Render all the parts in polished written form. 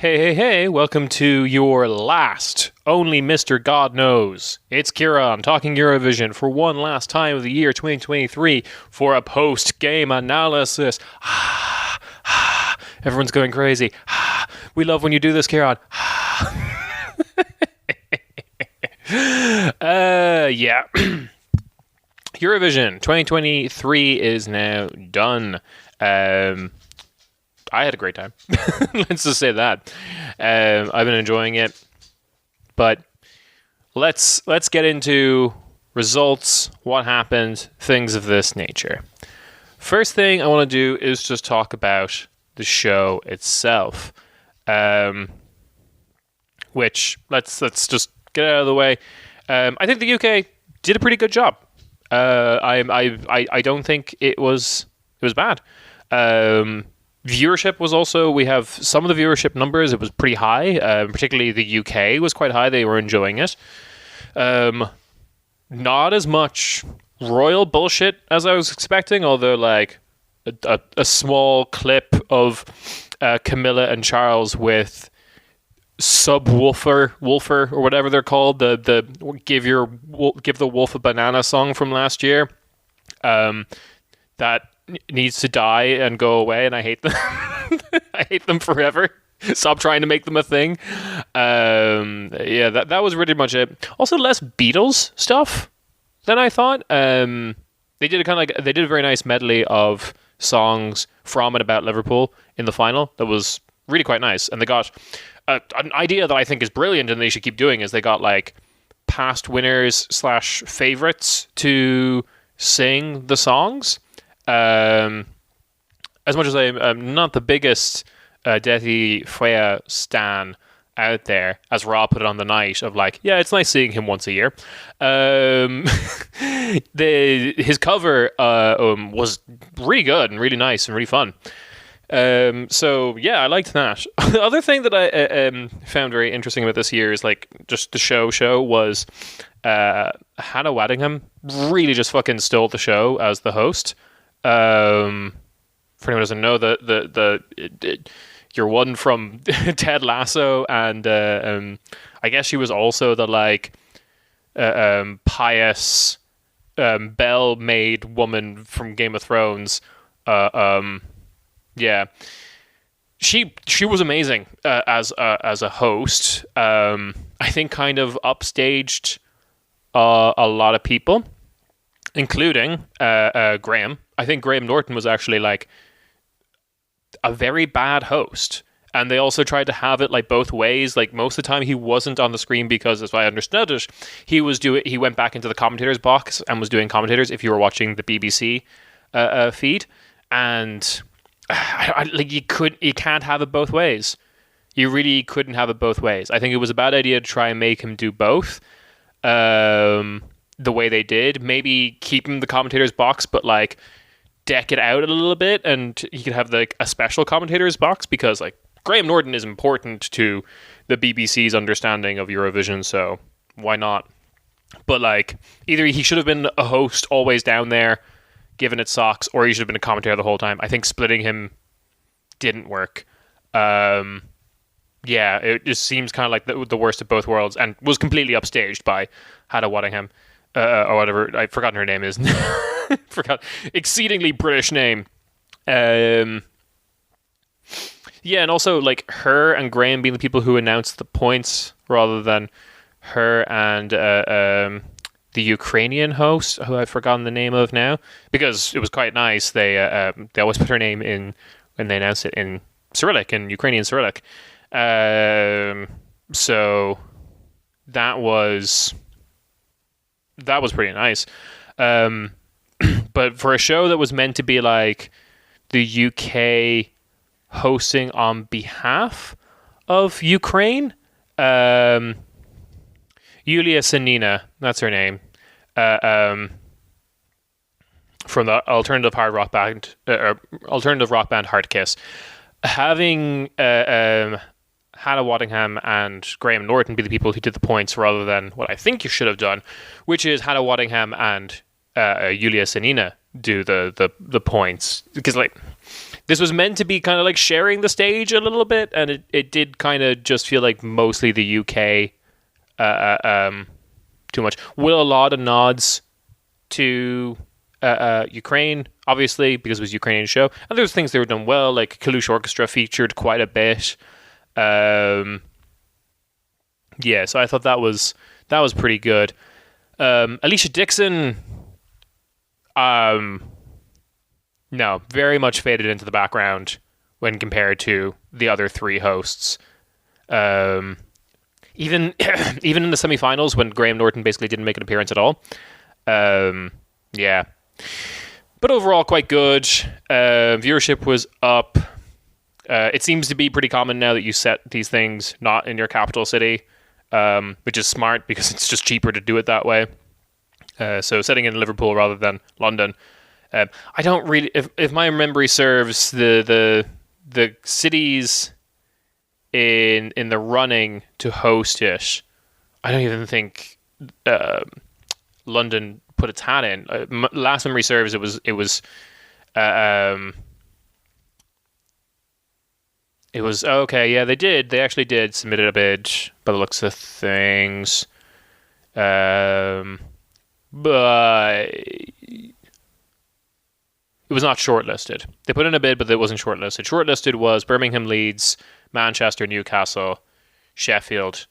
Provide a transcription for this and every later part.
Hey, welcome to your last, only Mr. God Knows. It's Kieran talking Eurovision for one last time of the year 2023 for a post-game analysis. Everyone's going crazy. We love when you do this, Kieran. Yeah. Eurovision 2023 is now done. I had a great time. Let's just say that. I've been enjoying it. But let's get into results, what happened, things of this nature. First thing I want to do is just talk about the show itself. Which let's just get out of the way. I think the UK did a pretty good job. I don't think it was bad. Viewership was also, we have some of the viewership numbers, it was pretty high, particularly the UK was quite high, they were enjoying it. Not as much royal bullshit as I was expecting, although like a small clip of Camilla and Charles with Woofer or whatever they're called, the give the wolf a banana song from last year, that needs to die and go away, and I hate them. I hate them forever. Stop trying to make them a thing. Yeah, that was really much it. Also, less Beatles stuff than I thought. They did a very nice medley of songs from and about Liverpool in the final. That was really quite nice, and they got an idea that I think is brilliant, and they should keep doing. Is they got like past winners / favorites to sing the songs. As much as I'm not the biggest Dethi Freya stan out there, as Rob put it on the night of like, yeah, it's nice seeing him once a year. His cover was really good and really nice and really fun. So yeah, I liked that. The other thing that I found very interesting about this year is like just the show was Hannah Waddingham really just fucking stole the show as the host. For anyone who doesn't know, you're one from Ted Lasso, and I guess she was also the like pious bell-maid woman from Game of Thrones. Yeah, she was amazing as a host. I think kind of upstaged a lot of people, including Graham. I think Graham Norton was actually like a very bad host, and they also tried to have it like both ways. Like most of the time, he wasn't on the screen because, as I understood it, he went back into the commentators box and was doing commentators. If you were watching the BBC feed, and you can't have it both ways. You really couldn't have it both ways. I think it was a bad idea to try and make him do both. The way they did, maybe keep him in the commentators box, but like deck it out a little bit, and you could have like a special commentators box, because like Graham Norton is important to the BBC's understanding of Eurovision, so why not? But like either he should have been a host always down there giving it socks, or he should have been a commentator the whole time. I think splitting him didn't work. Yeah, it just seems kind of like the worst of both worlds, and was completely upstaged by Hannah Waddingham. Or whatever, I've forgotten her name is. Exceedingly British name. Yeah, and also like her and Graham being the people who announced the points rather than her and the Ukrainian host, who I've forgotten the name of now, because it was quite nice. They always put her name in when they announced it in Cyrillic, in Ukrainian Cyrillic. So that was pretty nice. But for a show that was meant to be like the UK hosting on behalf of Ukraine, Yulia Sanina, that's her name, from the alternative rock band Hard Kiss, having Hannah Waddingham and Graham Norton be the people who did the points rather than what I think you should have done, which is Hannah Waddingham and Yulia Sanina do the points, because like this was meant to be kind of like sharing the stage a little bit, and it did kind of just feel like mostly the UK too much. With a lot of nods to Ukraine, obviously, because it was a Ukrainian show. And there was things they were done well, like Kalush Orchestra featured quite a bit. So I thought that was pretty good. Alicia Dixon, no, very much faded into the background when compared to the other three hosts. Even in the semi-finals, when Graham Norton basically didn't make an appearance at all. Yeah. But overall, quite good. Viewership was up. It seems to be pretty common now that you set these things not in your capital city, which is smart because it's just cheaper to do it that way. So setting in Liverpool rather than London. I don't really, if my memory serves, the cities in the running to host it, I don't even think London put its hat in. Last memory serves, it was okay. Yeah, they actually did submit a bid by the looks of things, but it was not shortlisted. They put in a bid, but it wasn't shortlisted. Shortlisted was Birmingham, Leeds, Manchester, Newcastle, Sheffield,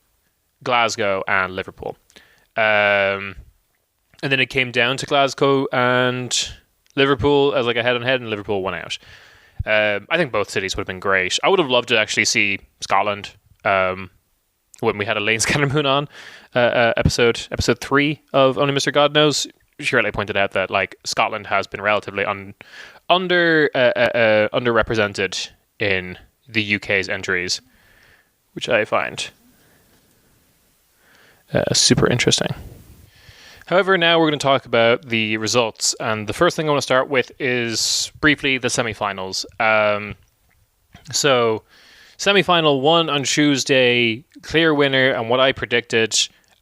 Glasgow, and Liverpool. And then it came down to Glasgow and Liverpool as like a head-on-head, and Liverpool won out. I think both cities would have been great. I would have loved to actually see Scotland when we had Elaine Scattermoon on episode 3 of Only Mr. God Knows. Shirley pointed out that like Scotland has been relatively underrepresented in the UK's entries, which I find super interesting. However, now we're going to talk about the results, and the first thing I want to start with is briefly the semi-finals. So, semi-final 1 on Tuesday, clear winner, and what I predicted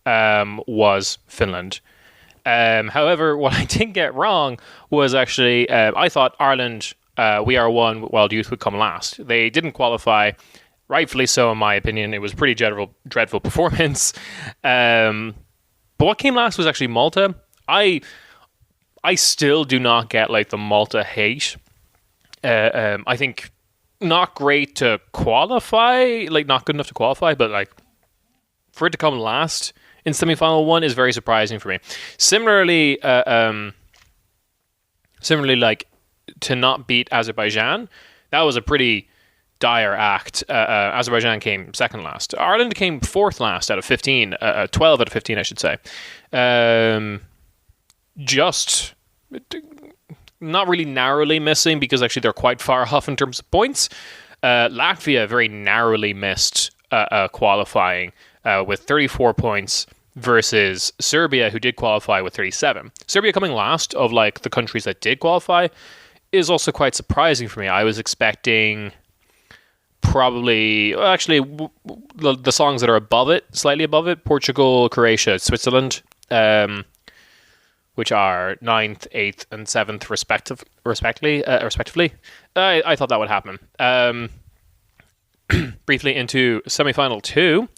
was Finland. However, what I did get wrong was actually, I thought Ireland, We Are One, Wild Youth would come last. They didn't qualify, rightfully so in my opinion. It was a pretty dreadful performance. But what came last was actually Malta. I still do not get like the Malta hate. I think not great to qualify, like not good enough to qualify, but like for it to come last in semi-final 1 is very surprising for me. Similarly, like to not beat Azerbaijan, that was a pretty dire act. Azerbaijan came second last. Ireland came fourth last out of 15, 12 out of 15, I should say. Just not really narrowly missing because actually they're quite far off in terms of points. Latvia very narrowly missed qualifying with 34 points versus Serbia, who did qualify with 37. Serbia coming last of like the countries that did qualify is also quite surprising for me. I was expecting probably, the songs that are above it, slightly above it, Portugal, Croatia, Switzerland, which are 9th, 8th, and 7th respectively. I thought that would happen. Briefly into semi-final 2.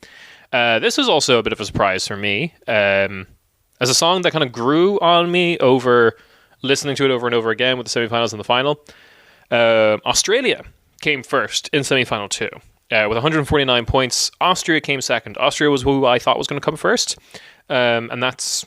This was also a bit of a surprise for me. As a song that kind of grew on me over listening to it over and over again with the semi-finals and the final. Australia came first in semi-final 2 with 149 points. Austria came second. Austria was who I thought was going to come first, and that's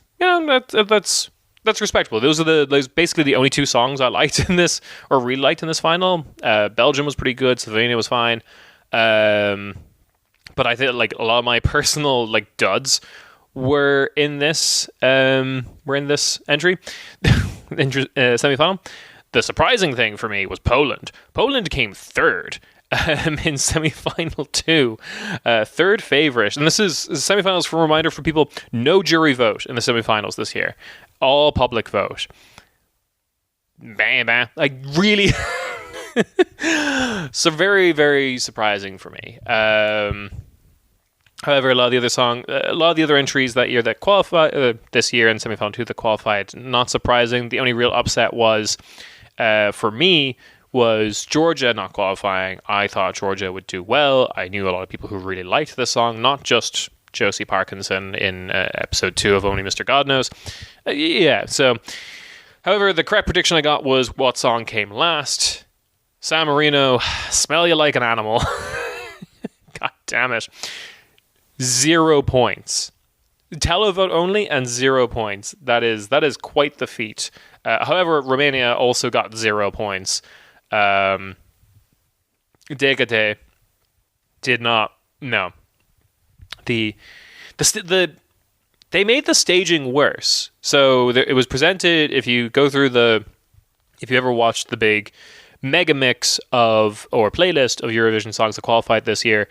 respectable. Those are basically the only two songs I liked in this, or really liked in this final. Belgium was pretty good. Slovenia was fine, but I think like a lot of my personal like duds were in this entry semi-final. The surprising thing for me was Poland. Poland came third in semi-final 2. Third favourite. And this is semi-finals, for a reminder for people, no jury vote in the semi-finals this year. All public vote. Bam, bam. Like, really... So very, very surprising for me. However, a lot of the other entries that year that qualified this year in semi-final 2 that qualified, not surprising. The only real upset was, for me, was Georgia not qualifying. I thought Georgia would do well. I knew a lot of people who really liked this song, not just Josie Parkinson in episode 2 of Only Mr. God Knows. However, the correct prediction I got was what song came last. San Marino, Smell You Like an Animal. God damn it. 0 points. Televote only and 0 points. That is quite the feat. However, Romania also got 0 points. Degate did not. No. They made the staging worse. So it was presented. If you ever watched the big mega mix or playlist of Eurovision songs that qualified this year,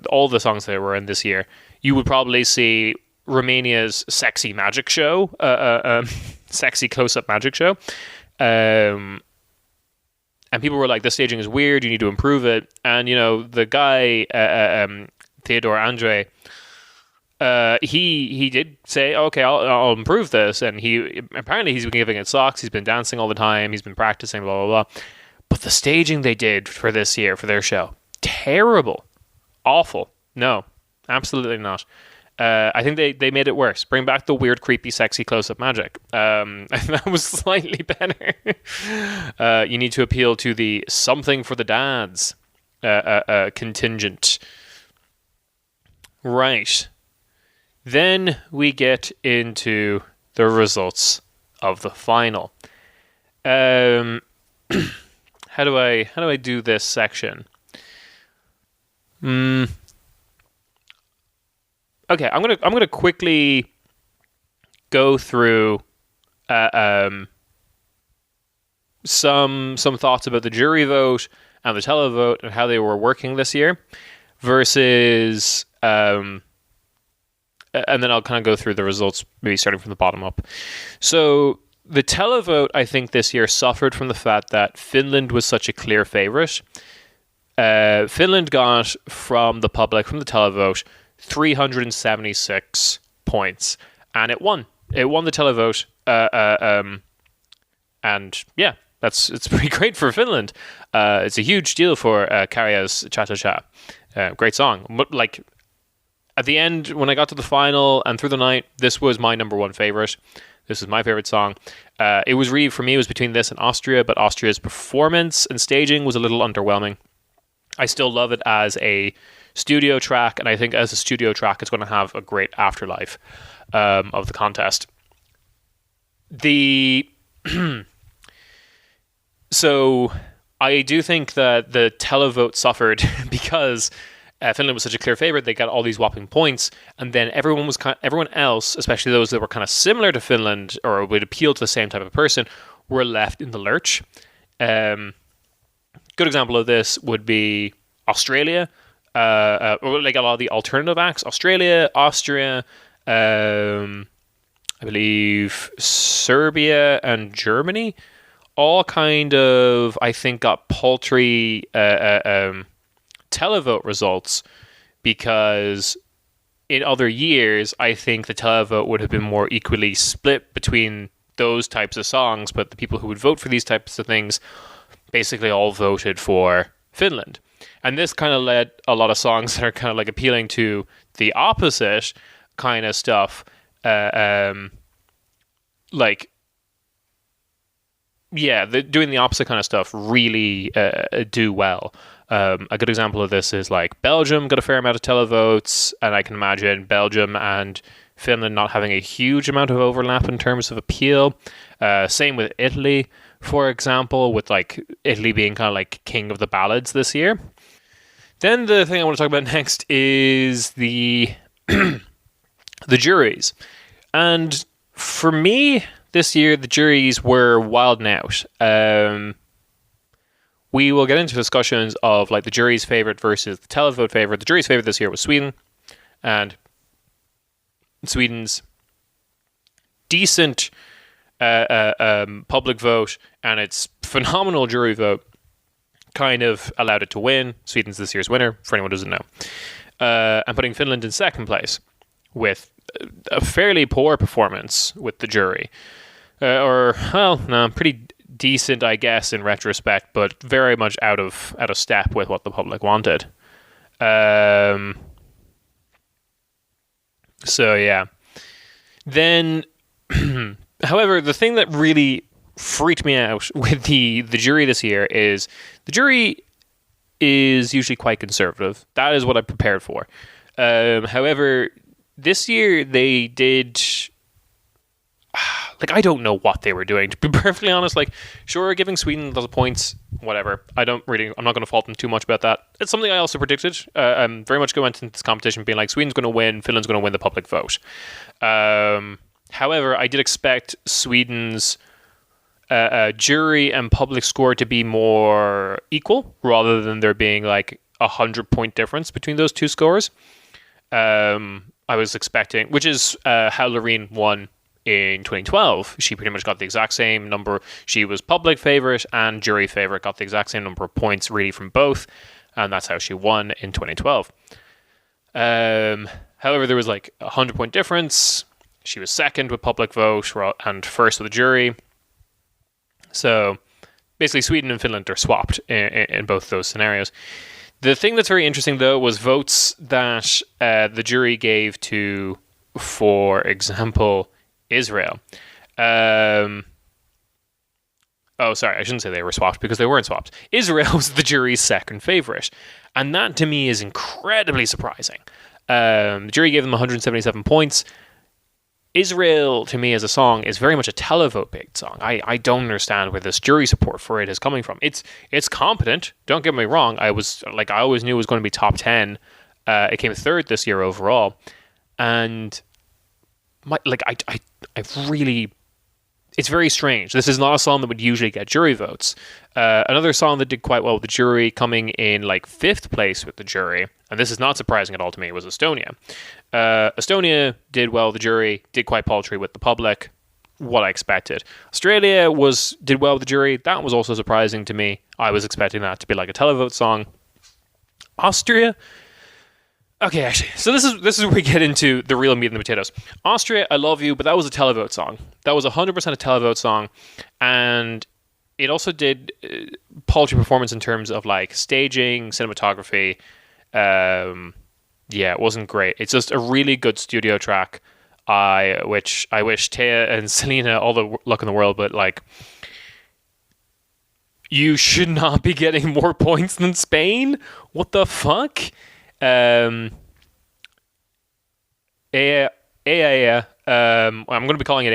all the songs that were in this year, you would probably see Romania's sexy magic show, sexy close-up magic show. And people were like, "The staging is weird. You need to improve it." And the guy Theodore Andre, he did say, "Okay, I'll improve this." And he's been giving it socks. He's been dancing all the time. He's been practicing, blah blah blah. But the staging they did for this year for their show, terrible, awful. No, absolutely not. I think they made it worse. Bring back the weird, creepy, sexy close-up magic. That was slightly better. You need to appeal to the something for the dads contingent. Right. Then we get into the results of the final. How do I do this section? Okay, I'm gonna quickly go through some thoughts about the jury vote and the televote and how they were working this year versus and then I'll kind of go through the results, maybe starting from the bottom up. So the televote, I think this year suffered from the fact that Finland was such a clear favorite. Finland got from the public, from the televote, 376 points, and it won. It won the televote, and yeah, it's pretty great for Finland. It's a huge deal for Karia's Cha Cha Cha. Great song. But like at the end, when I got to the final and through the night, this was my number one favorite. This is my favorite song. It was really, for me, it was between this and Austria, but Austria's performance and staging was a little underwhelming. I still love it as a studio track, and I think as a studio track, it's going to have a great afterlife of the contest. So I do think that the televote suffered because Finland was such a clear favorite. They got all these whopping points, and then everyone else, especially those that were kind of similar to Finland or would appeal to the same type of person, were left in the lurch. Good example of this would be Australia, or like a lot of the alternative acts. Australia, Austria, I believe Serbia and Germany, all kind of, I think, got paltry televote results because in other years, I think the televote would have been more equally split between those types of songs, but the people who would vote for these types of things basically all voted for Finland. And this kind of led a lot of songs that are kind of like appealing to the opposite kind of stuff, doing the opposite kind of stuff really do well. A good example of this is like Belgium got a fair amount of televotes, and I can imagine Belgium and Finland not having a huge amount of overlap in terms of appeal. Same with Italy, for example, with like Italy being kind of like king of the ballads this year. Then the thing I want to talk about next is the the juries. And for me, this year, the juries were wilding out. We will get into discussions of like the jury's favorite versus the televote favorite. The jury's favorite this year was Sweden, and Sweden's decent public vote and its phenomenal jury vote kind of allowed it to win. Sweden's this year's winner, for anyone who doesn't know. And putting Finland in second place with a fairly poor performance with the jury. Pretty decent, I guess, in retrospect, but very much out of step with what the public wanted. So yeah. Then, however, the thing that really freaked me out with the jury this year is the jury is usually quite conservative. That is what I prepared for. However, this year they did... Like, I don't know what they were doing, to be perfectly honest. Like, sure, giving Sweden lots of points, whatever. I'm not going to fault them too much about that. It's something I also predicted. I'm very much going into this competition being like, Sweden's going to win, Finland's going to win the public vote. However, I did expect Sweden's jury and public score to be more equal, rather than there being like 100-point difference between those two scores. I was expecting, which is how Loreen won in 2012. She pretty much got the exact same number. She was public favorite and jury favorite, got the exact same number of points really from both, and that's how she won in 2012. However, there was like 100-point difference. She was second with public vote and first with the jury. So basically Sweden and Finland are swapped in both those scenarios. The thing that's very interesting, though, was votes that the jury gave to, for example, Israel. Oh, sorry, I shouldn't say they were swapped, because they weren't swapped. Israel was the jury's second favorite, and that to me is incredibly surprising. The jury gave them 177 points. Israel, to me, as a song, is very much a televote-based song. I don't understand where this jury support for it is coming from. It's competent, don't get me wrong. I always knew it was going to be top 10. It came third this year overall, and I really, it's very strange. This is not a song that would usually get jury votes. Another song that did quite well with the jury, coming in like 5th place with the jury, and this is not surprising at all to me, was Estonia. Estonia did well with the jury, did quite paltry with the public, what I expected. Australia did well with the jury. That was also surprising to me. I was expecting that to be like a televote song. Austria... Okay, actually, so this is where we get into the real meat and the potatoes. Austria, I Love You, but that was a televote song. That was 100% a televote song, and it also did paltry performance in terms of like staging, cinematography. Yeah, it wasn't great. It's just a really good studio track. Which I wish Taya and Selena all the luck in the world, but like, you should not be getting more points than Spain. What the fuck? I'm going to be calling it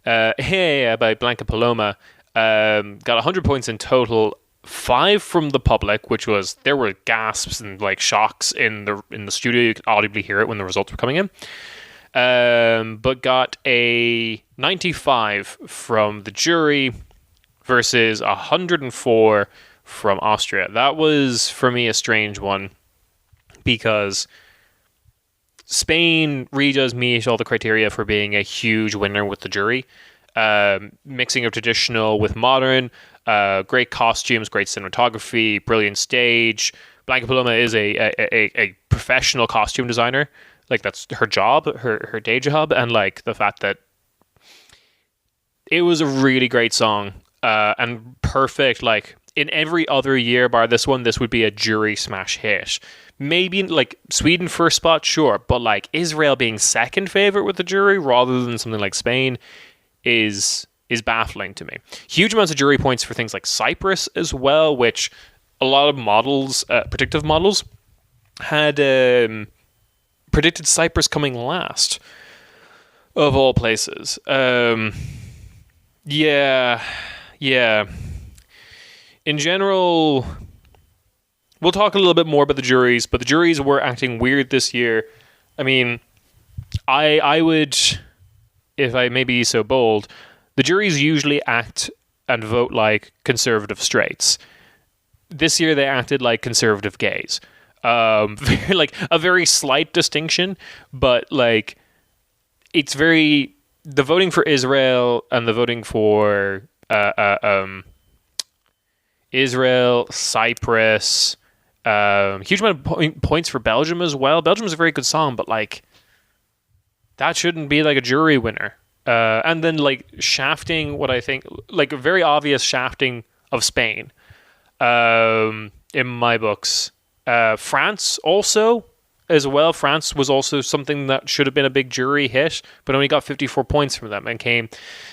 Ea by Blanca Paloma. Got 100 points in total, 5 from the public, which was, there were gasps and like shocks in the studio. You could audibly hear it when the results were coming in. But got a 95 from the jury versus 104 from Austria. That was, for me, a strange one, because Spain really does meet all the criteria for being a huge winner with the jury. Mixing of traditional with modern, great costumes, great cinematography, brilliant stage. Blanca Paloma is a professional costume designer. Like, that's her job, her day job, and like the fact that it was a really great song, and perfect. Like, in every other year bar this one, this would be a jury smash hit. Maybe like Sweden first spot, sure, but like Israel being second favorite with the jury rather than something like Spain is baffling to me. Huge amounts of jury points for things like Cyprus as well, which a lot of models, predictive models, had predicted Cyprus coming last of all places. Yeah. In general, we'll talk a little bit more about the juries, but the juries were acting weird this year. I mean, I would, if I may be so bold, the juries usually act and vote like conservative straights. This year they acted like conservative gays. Like a very slight distinction, but like it's very, the voting for Israel and the voting for Israel, Cyprus, huge amount of points for Belgium as well. Belgium is a very good song, but like that shouldn't be like a jury winner. And then like shafting what I think like a very obvious shafting of Spain in my books. France also as well. France was also something that should have been a big jury hit, but only got 54 points from them and came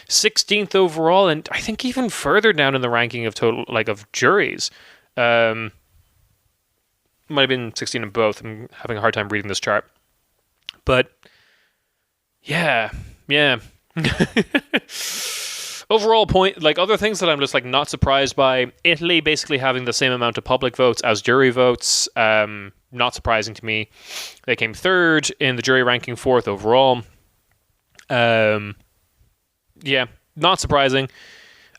16th overall, and I think even further down in the ranking of total like of juries. Might have been 16 in both. I'm having a hard time reading this chart, but yeah. Overall point, like other things that I'm just like not surprised by. Italy basically having the same amount of public votes as jury votes. Not surprising to me. They came third in the jury ranking, fourth overall. Yeah, not surprising.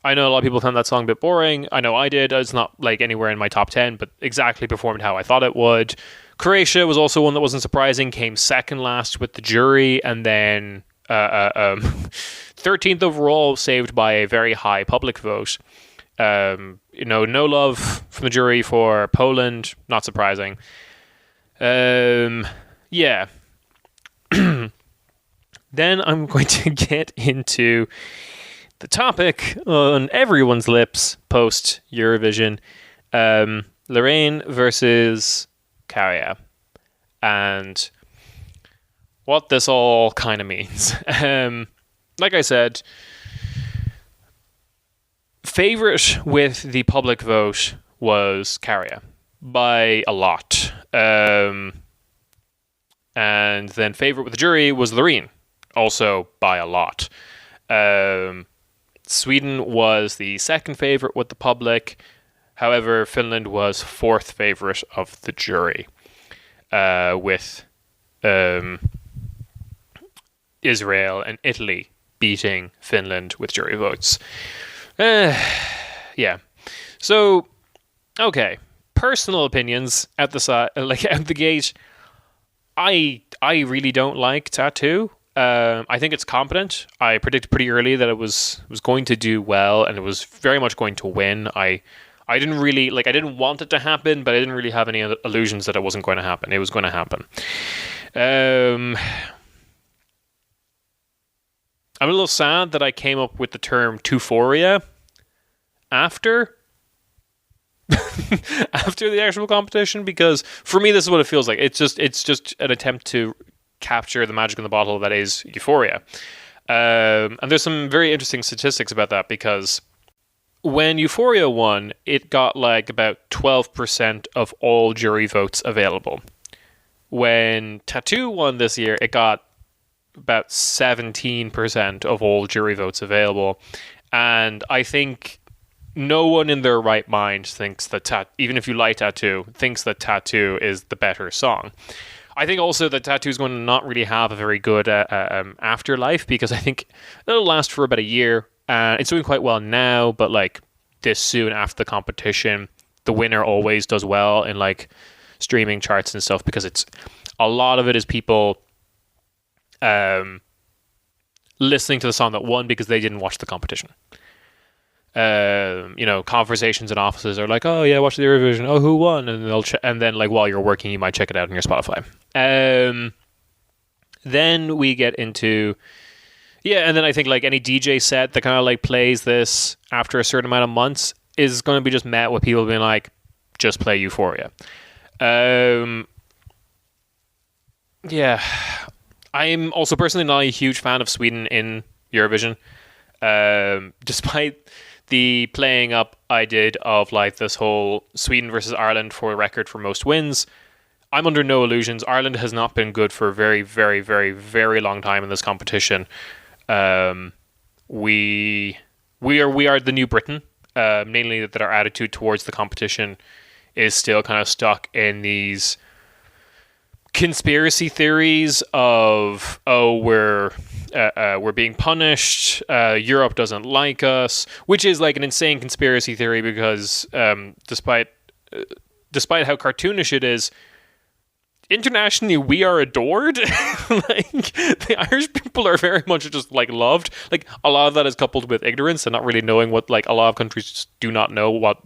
I know a lot of people found that song a bit boring. I know I did. It's not like anywhere in my top 10, but exactly performed how I thought it would. Croatia was also one that wasn't surprising. Came second last with the jury, and then 13th overall, saved by a very high public vote. No love from the jury for Poland. Not surprising. Yeah. Then I'm going to get into the topic on everyone's lips post Eurovision. Lorraine versus Caria. And what this all kind of means. Like I said, favorite with the public vote was Caria by a lot. And then favorite with the jury was Loreen, also by a lot. Sweden was the second favorite with the public. However, Finland was fourth favorite of the jury, with Israel and Italy beating Finland with jury votes. Yeah. So, okay. Personal opinions at the side, like at the gate. I really don't like Tattoo. I think it's competent. I predicted pretty early that it was going to do well, and it was very much going to win. I didn't really I didn't want it to happen, but I didn't really have any illusions that it wasn't going to happen. It was going to happen. I'm a little sad that I came up with the term Twoforia after the actual competition, because for me this is what it feels like. It's just an attempt to capture the magic in the bottle that is Euphoria. And there's some very interesting statistics about that, because when Euphoria won, it got like about 12% of all jury votes available. When Tattoo won this year, it got about 17% of all jury votes available. And I think no one in their right mind thinks that even if you like Tattoo, thinks that Tattoo is the better song. I think also that Tattoo is going to not really have a very good afterlife, because I think it'll last for about a year. It's doing quite well now, but like this soon after the competition, the winner always does well in like streaming charts and stuff, because it's a lot of it is people listening to the song that won because they didn't watch the competition. Conversations in offices are like, oh yeah, watch the Eurovision. Oh, who won? And they'll and then like while you're working, you might check it out on your Spotify. Then we get into and then I think like any DJ set that kind of like plays this after a certain amount of months is going to be just met with people being like, just play Euphoria. I'm also personally not a huge fan of Sweden in Eurovision. Despite the playing up I did of like this whole Sweden versus Ireland for a record for most wins, I'm under no illusions. Ireland has not been good for a very, very, very, very long time in this competition. We are the new Britain, namely that our attitude towards the competition is still kind of stuck in these conspiracy theories of, we're being punished, Europe doesn't like us, which is like an insane conspiracy theory, because despite how cartoonish it is, internationally we are adored. Like the Irish people are very much just like loved. Like a lot of that is coupled with ignorance and not really knowing what, like a lot of countries just do not know what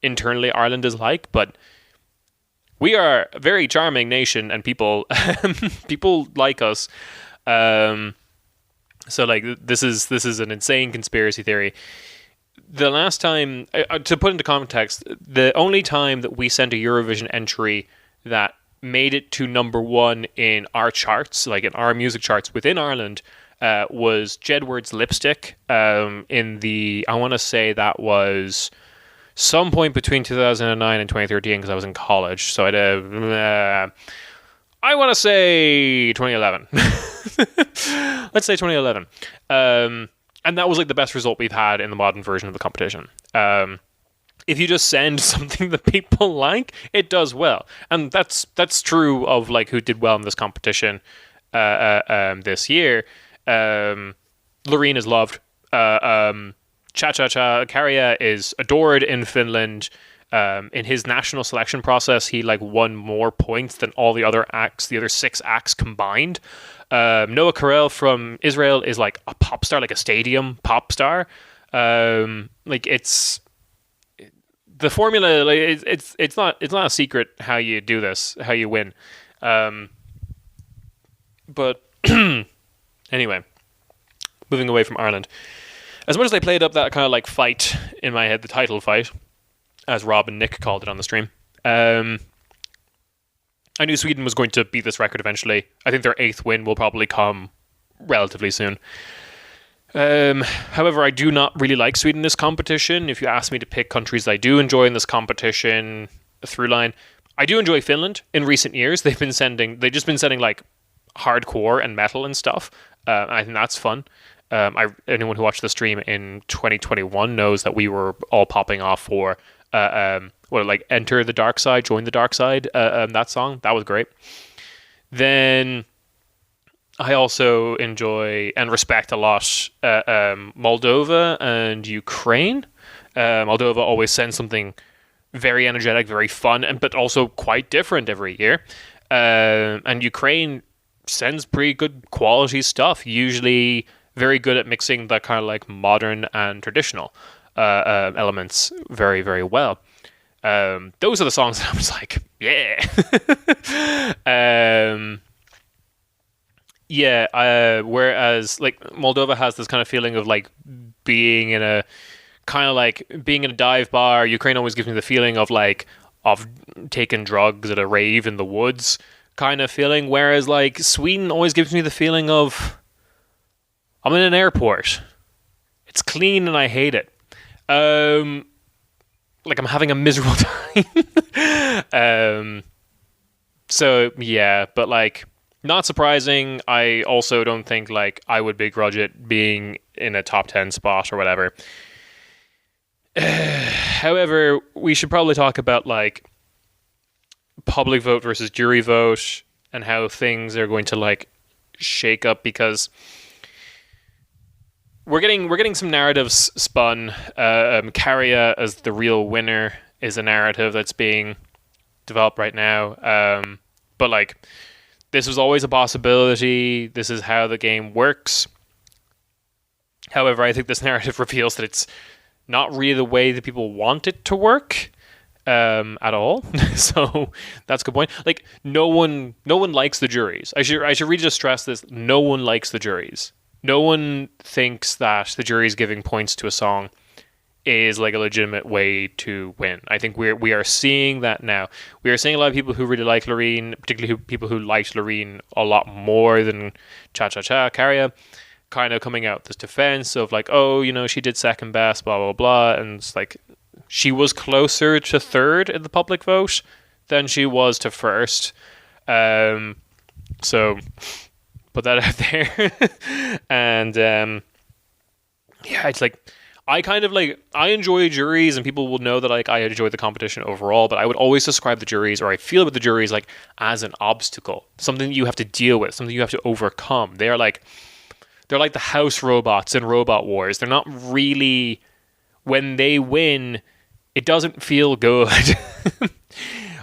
internally Ireland is like, but we are a very charming nation, and people like us. So like this is an insane conspiracy theory. The last time, to put into context, the only time that we sent a Eurovision entry that made it to number one in our charts, like in our music charts within Ireland, was Jedward's Lipstick. In the, I want to say that was some point between 2009 and 2013, because I was in college. So I want to say 2011. Let's say 2011. And that was like the best result we've had in the modern version of the competition. If you just send something that people like, it does well. And that's true of like who did well in this competition this year. Loreen is loved. Cha Cha Cha Kärja is adored in Finland. In his national selection process, he like won more points than all the other acts, the other 6 acts combined. Noah Carell from Israel is like a pop star, like a stadium pop star. Like it's the formula. Like it's not a secret how you do this, how you win. But anyway, moving away from Ireland. As much as I played up that kind of like fight in my head, the title fight, as Rob and Nick called it on the stream, I knew Sweden was going to beat this record eventually. I think their 8th win will probably come relatively soon. However, I do not really like Sweden in this competition. If you ask me to pick countries I do enjoy in this competition, through line, I do enjoy Finland. In recent years, they've just been sending like hardcore and metal and stuff. I think that's fun. Anyone who watched the stream in 2021 knows that we were all popping off for Enter the Dark Side, Join the Dark Side, that song. That was great. Then I also enjoy and respect a lot Moldova and Ukraine. Moldova always sends something very energetic, very fun, but also quite different every year. And Ukraine sends pretty good quality stuff, usually very good at mixing the kind of like modern and traditional elements very, very well. Those are the songs that I was like, yeah. Whereas like Moldova has this kind of feeling of like being in a dive bar. Ukraine always gives me the feeling of taking drugs at a rave in the woods kind of feeling. Whereas like Sweden always gives me the feeling of I'm in an airport. It's clean and I hate it. Like I'm having a miserable time. So yeah, but like not surprising. I also don't think like I would begrudge it being in a top 10 spot or whatever. However, we should probably talk about like public vote versus jury vote and how things are going to like shake up, because we're getting some narratives spun. Kärja as the real winner is a narrative that's being developed right now. But like this was always a possibility. This is how the game works. However, I think this narrative reveals that it's not really the way that people want it to work at all. So that's a good point. Like no one likes the juries. I should really just stress this. No one likes the juries. No one thinks that the jury's giving points to a song is like a legitimate way to win. I think we are seeing that now. We are seeing a lot of people who really like Loreen, particularly people who liked Loreen a lot more than Cha Cha Cha Kärja, kind of coming out this defense of like, oh, you know, she did second best, blah blah blah, and it's like she was closer to third in the public vote than she was to first. So put that out there. And yeah, it's like I enjoy juries, and people will know that like I enjoy the competition overall, but I would always describe the juries, or I feel about the juries, like as an obstacle, something that you have to deal with, something you have to overcome. They're like the house robots in Robot Wars. They're not really, when they win, it doesn't feel good.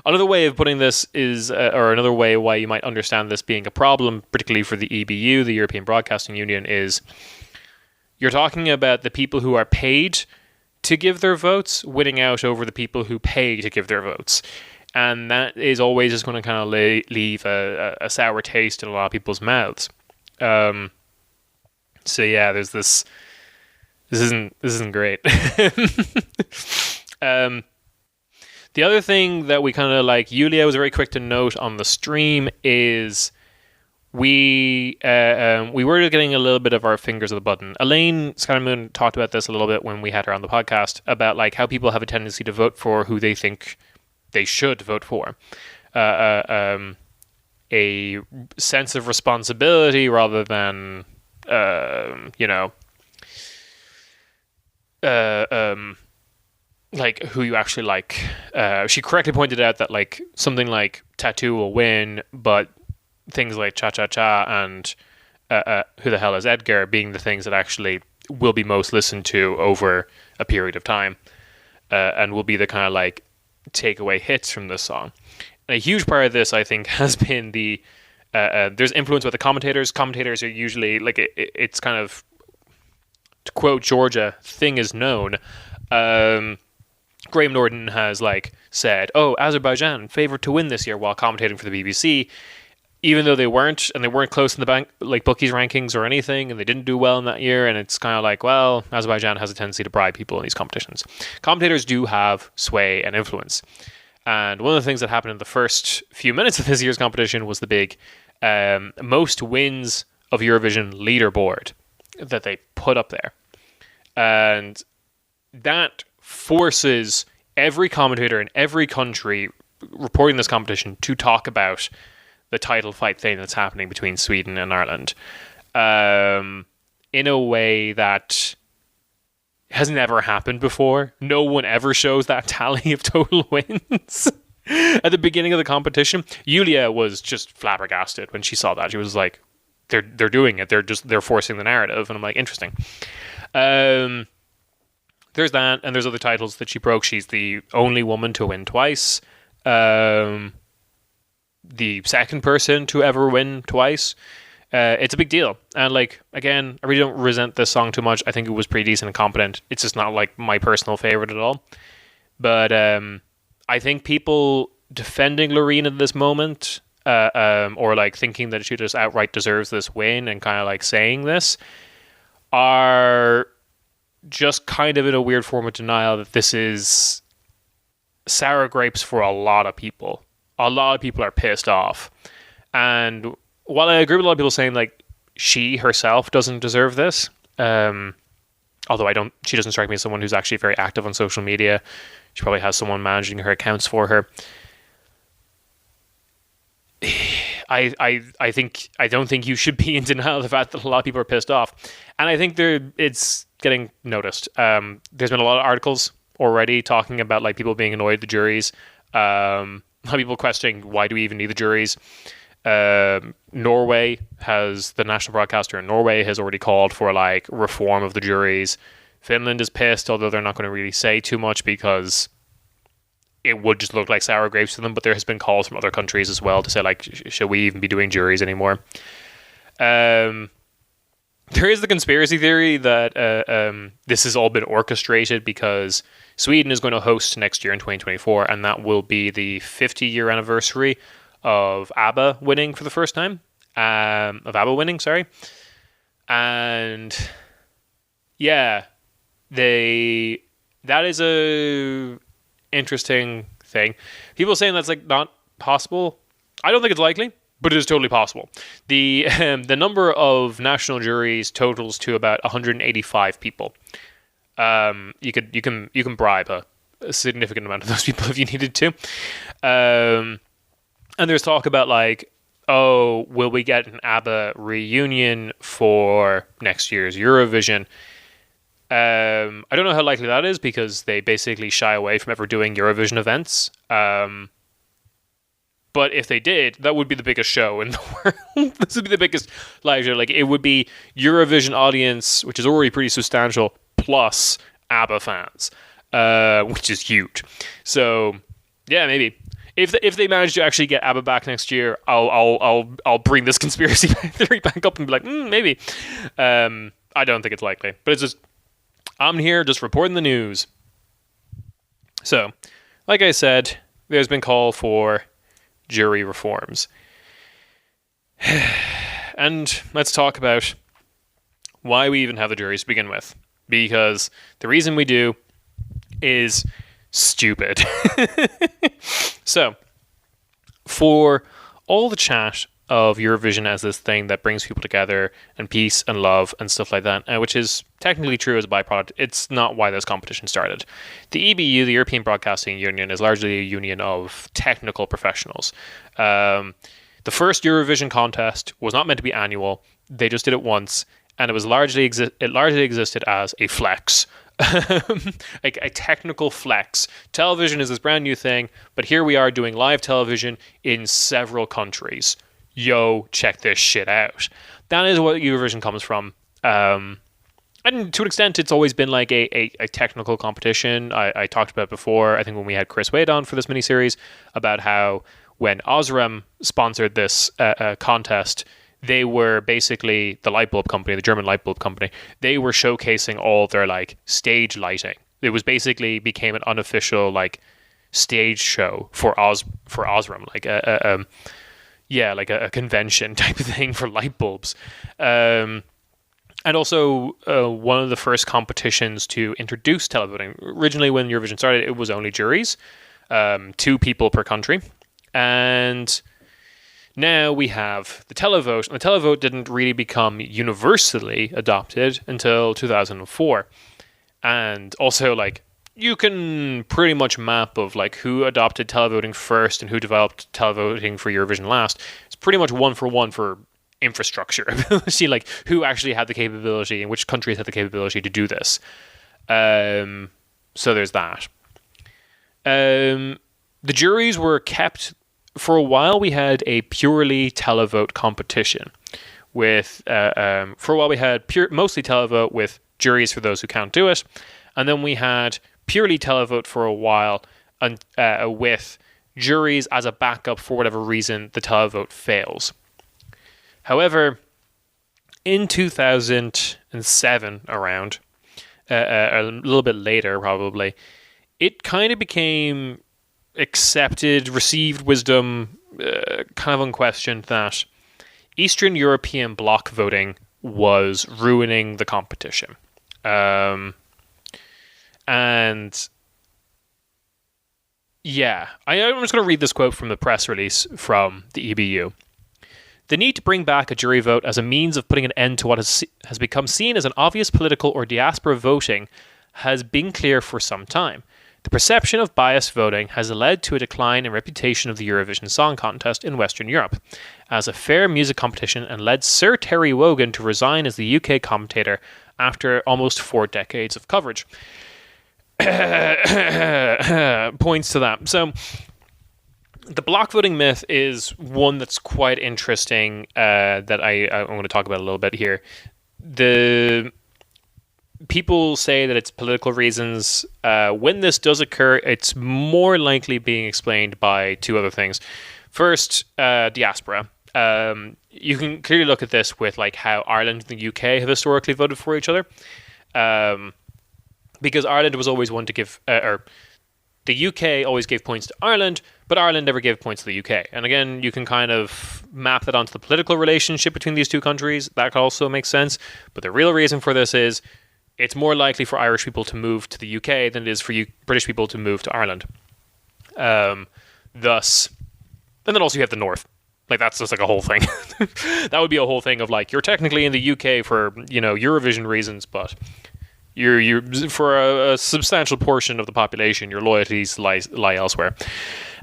Another way of putting this is, or another way why you might understand this being a problem, particularly for the EBU, the European Broadcasting Union, is you're talking about the people who are paid to give their votes winning out over the people who pay to give their votes. And that is always just going to kind of leave a sour taste in a lot of people's mouths. So yeah, there's this. This isn't great. The other thing that we kind of like, Yulia was very quick to note on the stream, is we were getting a little bit of our fingers of the button. Elaine Skymoon talked about this a little bit when we had her on the podcast, about like how people have a tendency to vote for who they think they should vote for. A sense of responsibility rather than, like who you actually like. She correctly pointed out that like something like Tattoo will win, but things like Cha Cha Cha and Who the Hell is Edgar being the things that actually will be most listened to over a period of time, and will be the kind of like takeaway hits from this song. And a huge part of this, I think, has been the there's influence with the commentators. Commentators are usually like it's kind of, to quote Georgia, thing is known. Graham Norton has like said, "Oh, Azerbaijan favored to win this year," while commentating for the BBC, even though they weren't, and they weren't close in the bookies rankings or anything, and they didn't do well in that year. And it's kind of like, well, Azerbaijan has a tendency to bribe people in these competitions. Commentators do have sway and influence, and one of the things that happened in the first few minutes of this year's competition was the big most wins of Eurovision leaderboard that they put up there, and that forces every commentator in every country reporting this competition to talk about the title fight thing that's happening between Sweden and Ireland, in a way that has never happened before. No one ever shows that tally of total wins at the beginning of the competition. Yulia was just flabbergasted when she saw that. She was like, they're doing it. They're forcing the narrative. And I'm like, interesting. There's that, and there's other titles that she broke. She's the only woman to win twice. The second person to ever win twice. It's a big deal. And like, again, I really don't resent this song too much. I think it was pretty decent and competent. It's just not like my personal favorite at all. But I think people defending Loreen at this moment, or like thinking that she just outright deserves this win and kind of like saying this, are just kind of in a weird form of denial that this is sour grapes for a lot of people. A lot of people are pissed off. And while I agree with a lot of people saying like she herself doesn't deserve this, although she doesn't strike me as someone who's actually very active on social media. She probably has someone managing her accounts for her. I don't think you should be in denial of the fact that a lot of people are pissed off, and I think it's getting noticed. There's been a lot of articles already talking about like people being annoyed at the juries. A lot of people questioning why do we even need the juries. Norway has, the national broadcaster in Norway has already called for like reform of the juries. Finland is pissed, although they're not going to really say too much because it would just look like sour grapes to them. But there has been calls from other countries as well to say like, should we even be doing juries anymore? There is the conspiracy theory that this has all been orchestrated because Sweden is going to host next year in 2024, and that will be the 50-year anniversary of ABBA winning for the first time. And yeah, that is a interesting thing. People saying that's like not possible. I don't think it's likely, but it is totally possible. The number of national juries totals to about 185 people. You can bribe a significant amount of those people if you needed to. And there's talk about like, oh, will we get an ABBA reunion for next year's Eurovision? I don't know how likely that is because they basically shy away from ever doing Eurovision events. But if they did, that would be the biggest show in the world. This would be the biggest live show. Like, it would be Eurovision audience, which is already pretty substantial, plus ABBA fans, which is huge. So, yeah, maybe. If they manage to actually get ABBA back next year, I'll bring this conspiracy theory back up and be like, maybe. I don't think it's likely, but it's just, I'm here just reporting the news. So, like I said, there's been call for jury reforms. And let's talk about why we even have the juries to begin with. Because the reason we do is stupid. So, for all the chat of Eurovision as this thing that brings people together and peace and love and stuff like that, which is technically true as a byproduct, it's not why this competition started. The EBU, the European Broadcasting Union, is largely a union of technical professionals. The first Eurovision contest was not meant to be annual. They just did it once, and it was largely existed as a flex. Like a technical flex. Television is this brand new thing, but here we are doing live television in several countries. Yo, check this shit out. That is what Eurovision comes from. And to an extent, it's always been like a technical competition. I talked about it before, I think when we had Chris Wade on for this miniseries, about how when Osram sponsored this contest, they were basically the light bulb company, the German light bulb company. They were showcasing all their like stage lighting. It was basically became an unofficial like stage show for Osram, like like a convention type of thing for light bulbs. And also one of the first competitions to introduce televoting. Originally, when Eurovision started, it was only juries, 2 people per country, and now we have the televote. And the televote didn't really become universally adopted until 2004. And also, like, you can pretty much map of like who adopted televoting first and who developed televoting for Eurovision last. It's pretty much one for infrastructure. See, like, who actually had the capability and which countries had the capability to do this. So there's that. The juries were kept. For a while, we had a purely televote competition. For a while, we had mostly televote with juries for those who can't do it, and then we had purely televote for a while, and with juries as a backup for whatever reason the televote fails. However, in 2007, around a little bit later, probably, it kind of became accepted, received wisdom, kind of unquestioned, that Eastern European bloc voting was ruining the competition. And yeah, I'm just going to read this quote from the press release from the EBU. The need to bring back a jury vote as a means of putting an end to what has become seen as an obvious political or diaspora voting has been clear for some time. The perception of biased voting has led to a decline in reputation of the Eurovision Song Contest in Western Europe as a fair music competition and led Sir Terry Wogan to resign as the UK commentator after almost 4 decades of coverage. Points to that. So, the block voting myth is one that's quite interesting that I want to talk about a little bit here. People say that it's political reasons. When this does occur, it's more likely being explained by 2 other things. First, diaspora. You can clearly look at this with like how Ireland and the UK have historically voted for each other. Because Ireland was always one to give, or the UK always gave points to Ireland, but Ireland never gave points to the UK. And again, you can kind of map that onto the political relationship between these 2 countries. That also makes sense. But the real reason for this is it's more likely for Irish people to move to the UK than it is for British people to move to Ireland. Thus, and then also you have the North. Like, that's just like a whole thing. That would be a whole thing of like, you're technically in the UK for, Eurovision reasons, but you're for a substantial portion of the population, your loyalties lie elsewhere.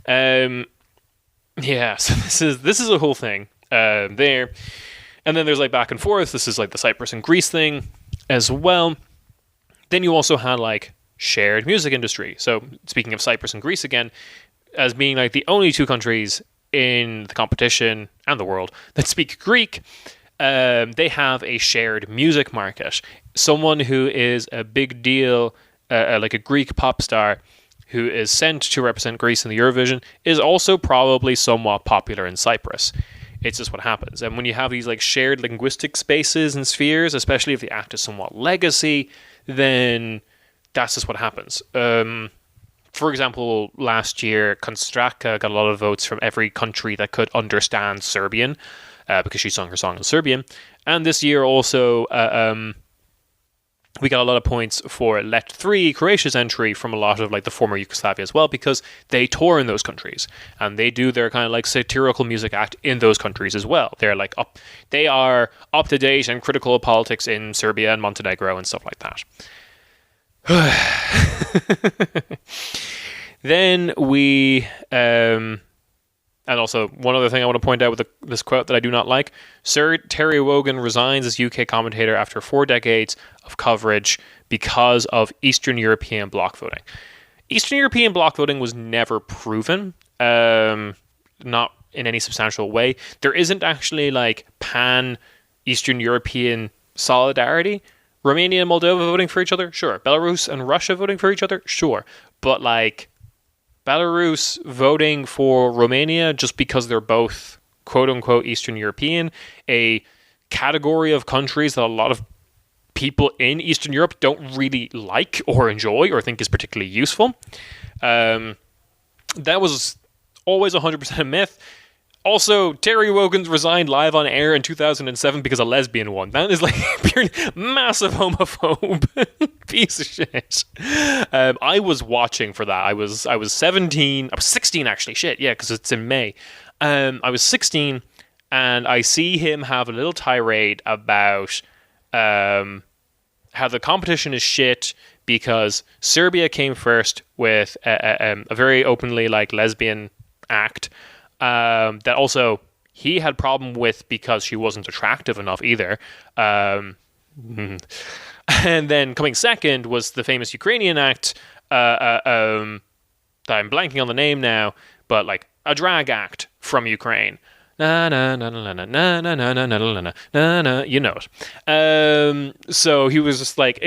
So this is a whole thing there. And then there's like back and forth. This is like the Cyprus and Greece thing as well. Then you also had like shared music industry. So speaking of Cyprus and Greece again, as being like the only 2 countries in the competition and the world that speak Greek, they have a shared music market. Someone who is a big deal, like a Greek pop star who is sent to represent Greece in the Eurovision, is also probably somewhat popular in Cyprus. It's just what happens. And when you have these like shared linguistic spaces and spheres, especially if the act is somewhat legacy, then that's just what happens. For example, last year, Konstraka got a lot of votes from every country that could understand Serbian. because she sung her song in Serbian. And this year also, we got a lot of points for Let 3, Croatia's entry, from a lot of like the former Yugoslavia as well, because they tour in those countries and they do their kind of like satirical music act in those countries as well. They're like they are up to date and critical of politics in Serbia and Montenegro and stuff like that. Then we and also, one other thing I want to point out with this quote that I do not like. Sir Terry Wogan resigns as UK commentator after 4 decades of coverage because of Eastern European bloc voting. Eastern European bloc voting was never proven, not in any substantial way. There isn't actually like pan-Eastern European solidarity. Romania and Moldova voting for each other? Sure. Belarus and Russia voting for each other? Sure. But like, Belarus voting for Romania just because they're both quote-unquote Eastern European, a category of countries that a lot of people in Eastern Europe don't really like or enjoy or think is particularly useful. That was always 100% a myth. Also, Terry Wogan resigned live on air in 2007 because a lesbian won. That is like pure massive homophobe piece of shit. I was watching for that. I was 17. I was 16 actually. Shit, yeah, because it's in May. I was 16, and I see him have a little tirade about how the competition is shit because Serbia came first with a very openly like lesbian act. That also he had problem with because she wasn't attractive enough either. And then coming second was the famous Ukrainian act, that I'm blanking on the name now, but like a drag act from Ukraine. Na na na na na na na na na na na na, you know it. So he was just like,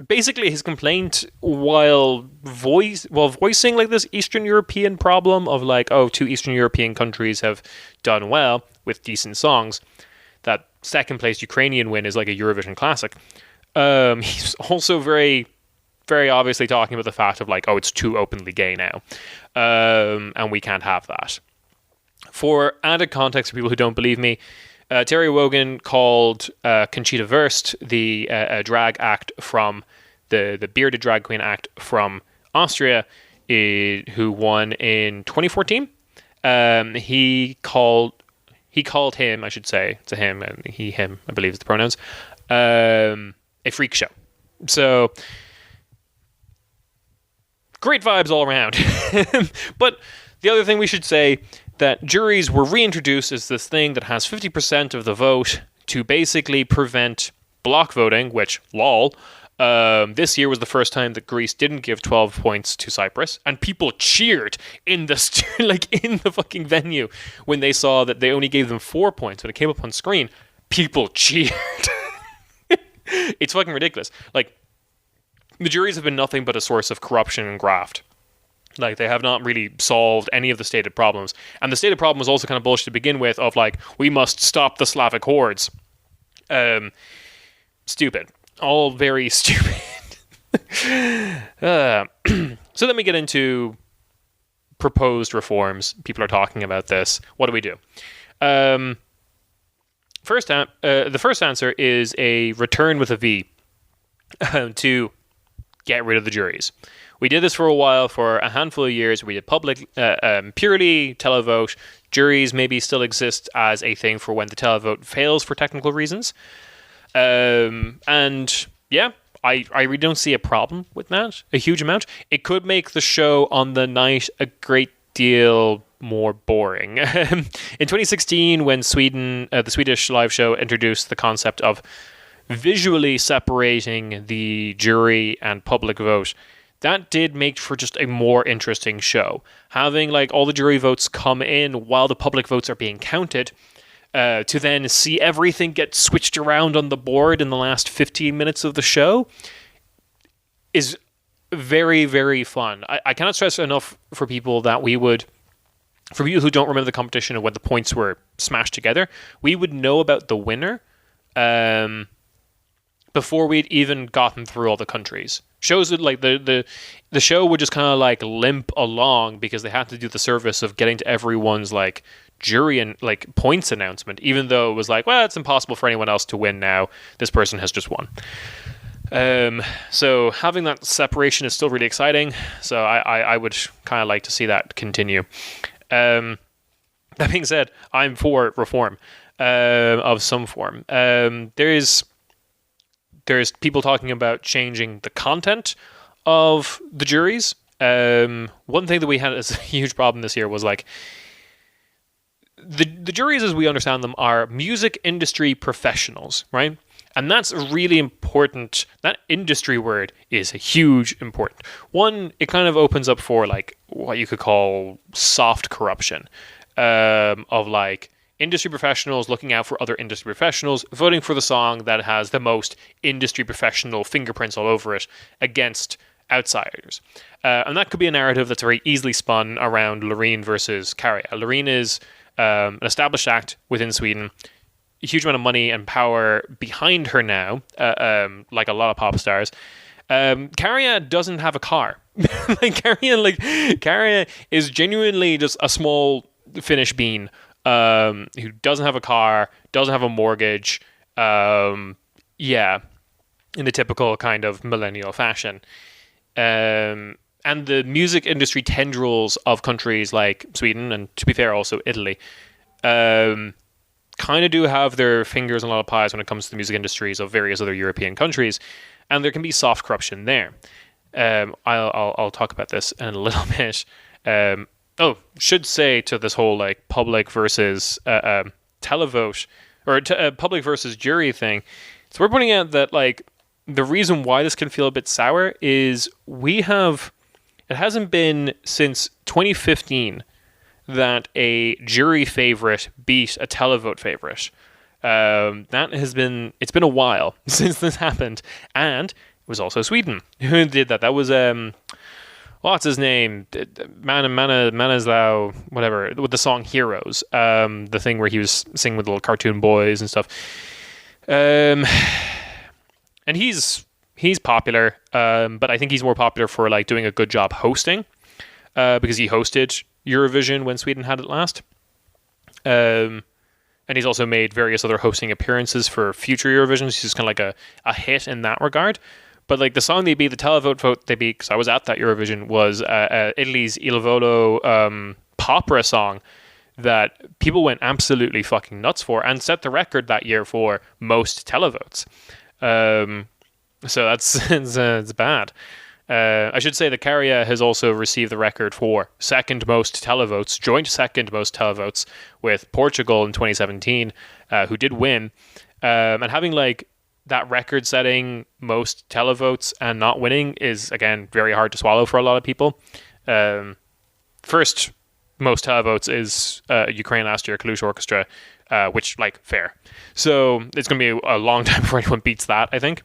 basically his complaint while voicing like this Eastern European problem of like, oh, 2 Eastern European countries have done well with decent songs. That second place Ukrainian win is like a Eurovision classic. He's also very, very obviously talking about the fact of like, oh, it's too openly gay now, and we can't have that. For added context for people who don't believe me, Terry Wogan called Conchita Wurst, the drag act from the bearded drag queen act from Austria, who won in 2014. He called him, I should say, to him, and him, I believe is the pronouns, a freak show. So great vibes all around. But the other thing we should say, that juries were reintroduced as this thing that has 50% of the vote to basically prevent block voting, which, lol, this year was the first time that Greece didn't give 12 points to Cyprus, and people cheered in the in the fucking venue when they saw that they only gave them 4 points. When it came up on screen, people cheered. It's fucking ridiculous. Like, the juries have been nothing but a source of corruption and graft. Like, they have not really solved any of the stated problems. And the stated problem was also kind of bullshit to begin with, of like, we must stop the Slavic hordes. Stupid. All very stupid. So then we get into proposed reforms. People are talking about this. What do we do? The first answer is a return with a V to get rid of the juries. We did this for a while, for a handful of years. We did public, purely televote. Juries maybe still exist as a thing for when the televote fails for technical reasons. And yeah, I really don't see a problem with that, a huge amount. It could make the show on the night a great deal more boring. In 2016, when the Swedish live show introduced the concept of visually separating the jury and public vote, that did make for just a more interesting show. Having like all the jury votes come in while the public votes are being counted, to then see everything get switched around on the board in the last 15 minutes of the show is very, very fun. I cannot stress enough for people that for people who don't remember the competition and when the points were smashed together, we would know about the winner before we'd even gotten through all the countries. Shows would like the show would just kind of like limp along because they had to do the service of getting to everyone's like jury and like points announcement, even though it was like, well, it's impossible for anyone else to win now. This person has just won. So having that separation is still really exciting. So I would kind of like to see that continue. That being said, I'm for reform of some form. There's people talking about changing the content of the juries. One thing that we had as a huge problem this year was like the juries, as we understand them, are music industry professionals, right? And that's really important. That industry word is huge important. One, it kind of opens up for like what you could call soft corruption, of like industry professionals looking out for other industry professionals, voting for the song that has the most industry professional fingerprints all over it against outsiders. And that could be a narrative that's very easily spun around Loreen versus Kärja. Loreen is an established act within Sweden, a huge amount of money and power behind her now, like a lot of pop stars. Kärja doesn't have a car. Kärja is genuinely just a small Finnish bean who doesn't have a car, doesn't have a mortgage. In the typical kind of millennial fashion. And the music industry tendrils of countries like Sweden, and to be fair, also Italy, kind of do have their fingers in a lot of pies when it comes to the music industries of various other European countries, and there can be soft corruption there. I'll talk about this in a little bit. Should say to this whole like public versus televote or public versus jury thing. So we're pointing out that like the reason why this can feel a bit sour is it hasn't been since 2015 that a jury favorite beat a televote favorite. It's been a while since this happened, and it was also Sweden who did that. That was what's his name? Manislaw, whatever, with the song Heroes. The thing where he was singing with little cartoon boys and stuff. And he's popular, but I think he's more popular for like doing a good job hosting, because he hosted Eurovision when Sweden had it last. And he's also made various other hosting appearances for future Eurovisions. He's kind of like a hit in that regard. But like the song they beat, the televote vote they beat, because I was at that Eurovision, was Italy's Il Volo opera song that people went absolutely fucking nuts for and set the record that year for most televotes. So that's it's bad. I should say that Kärja has also received the record for second most televotes, joint second most televotes with Portugal in 2017, who did win. And having like that record setting most televotes and not winning is, again, very hard to swallow for a lot of people. First most televotes is Ukraine last year, Kalush Orchestra, which, like, fair. So it's going to be a long time before anyone beats that, I think.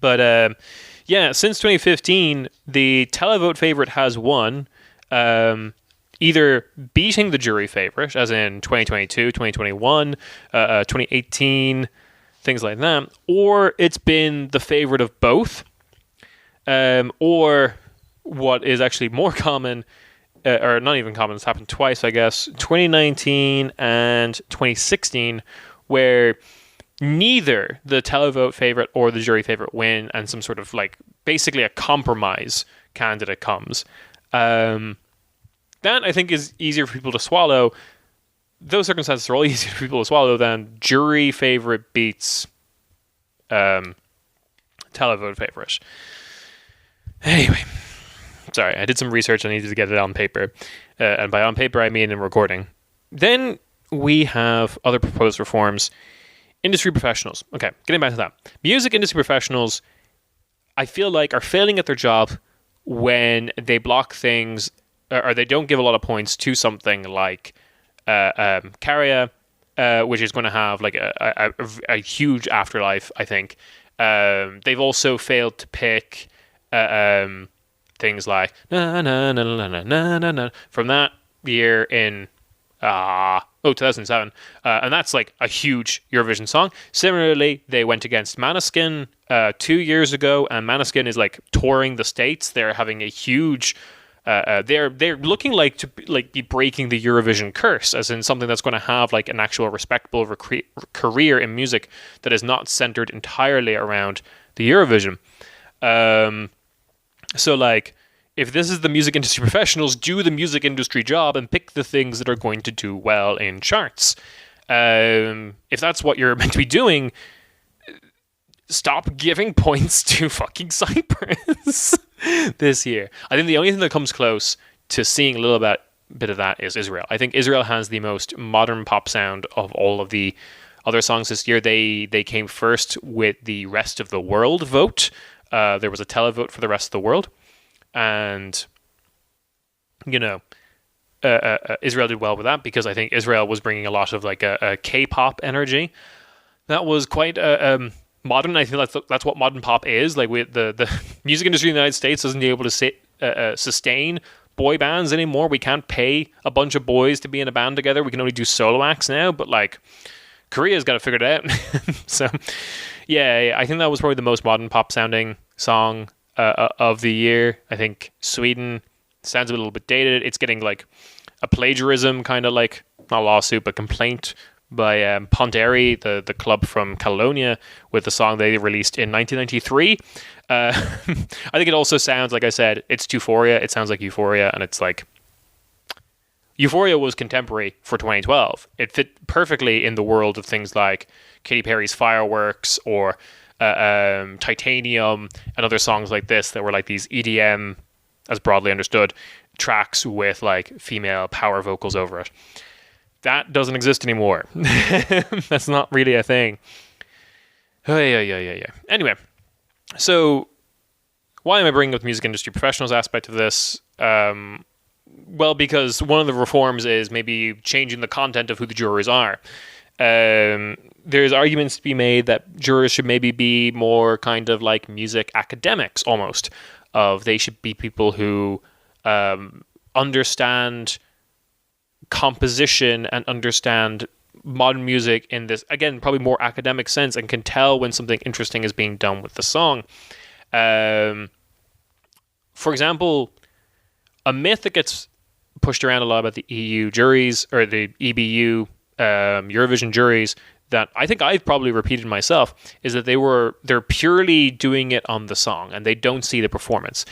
But since 2015, the televote favorite has won, either beating the jury favorite, as in 2022, 2021, 2018, things like that, or it's been the favorite of both, or what is actually more common, or not even common, it's happened twice, I guess, 2019 and 2016, where neither the televote favorite or the jury favorite win, and some sort of like basically a compromise candidate comes. That I think is easier for people to swallow. Those circumstances are all easier for people to swallow than jury favorite beats televote favorite. Anyway, sorry, I did some research. I needed to get it on paper, and by on paper I mean in recording. Then we have other proposed reforms. Industry professionals. Okay, getting back to that. Music industry professionals, I feel like, are failing at their job when they block things, or they don't give a lot of points to something like Kärja, which is going to have like a huge afterlife, I think. They've also failed to pick things like na na na na na na na from that year in 2007. And that's like a huge Eurovision song. Similarly, they went against Maneskin 2 years ago, and Maneskin is like touring the States. They're having a huge... they're looking like to be breaking the Eurovision curse, as in something that's going to have like an actual respectable career in music that is not centered entirely around the Eurovision. So like, if this is the music industry professionals, do the music industry job and pick the things that are going to do well in charts. If that's what you're meant to be doing, stop giving points to fucking Cyprus this year. I think the only thing that comes close to seeing a little bit of that is Israel. I think Israel has the most modern pop sound of all of the other songs this year. They came first with the rest of the world vote. There was a televote for the rest of the world. And, Israel did well with that because I think Israel was bringing a lot of like a K-pop energy. That was quite modern. I think that's what modern pop is. Like the music industry in the United States isn't able to sustain boy bands anymore. We can't pay a bunch of boys to be in a band together. We can only do solo acts now. But like Korea's got to figure it out. So yeah, I think that was probably the most modern pop sounding song of the year. I think Sweden sounds a little bit dated. It's getting like a plagiarism kind of like, not lawsuit, but complaint by Ponderi, the club from Catalonia, with the song they released in 1993. I think it also sounds, like I said, it's Euphoria. It sounds like Euphoria, and it's like, Euphoria was contemporary for 2012. It fit perfectly in the world of things like Katy Perry's Fireworks or Titanium and other songs like this that were like these EDM, as broadly understood, tracks with like female power vocals over it. That doesn't exist anymore. That's not really a thing. Oh, yeah. Anyway, so why am I bringing up the music industry professionals aspect of this? Well, because one of the reforms is maybe changing the content of who the jurors are. There's arguments to be made that jurors should maybe be more kind of like music academics almost. They should be people who understand composition and understand modern music in this, again, probably more academic sense, and can tell when something interesting is being done with the song. For example, a myth that gets pushed around a lot about the EU juries, or the EBU Eurovision juries, that I think I've probably repeated myself, is that they're purely doing it on the song and they don't see the performance.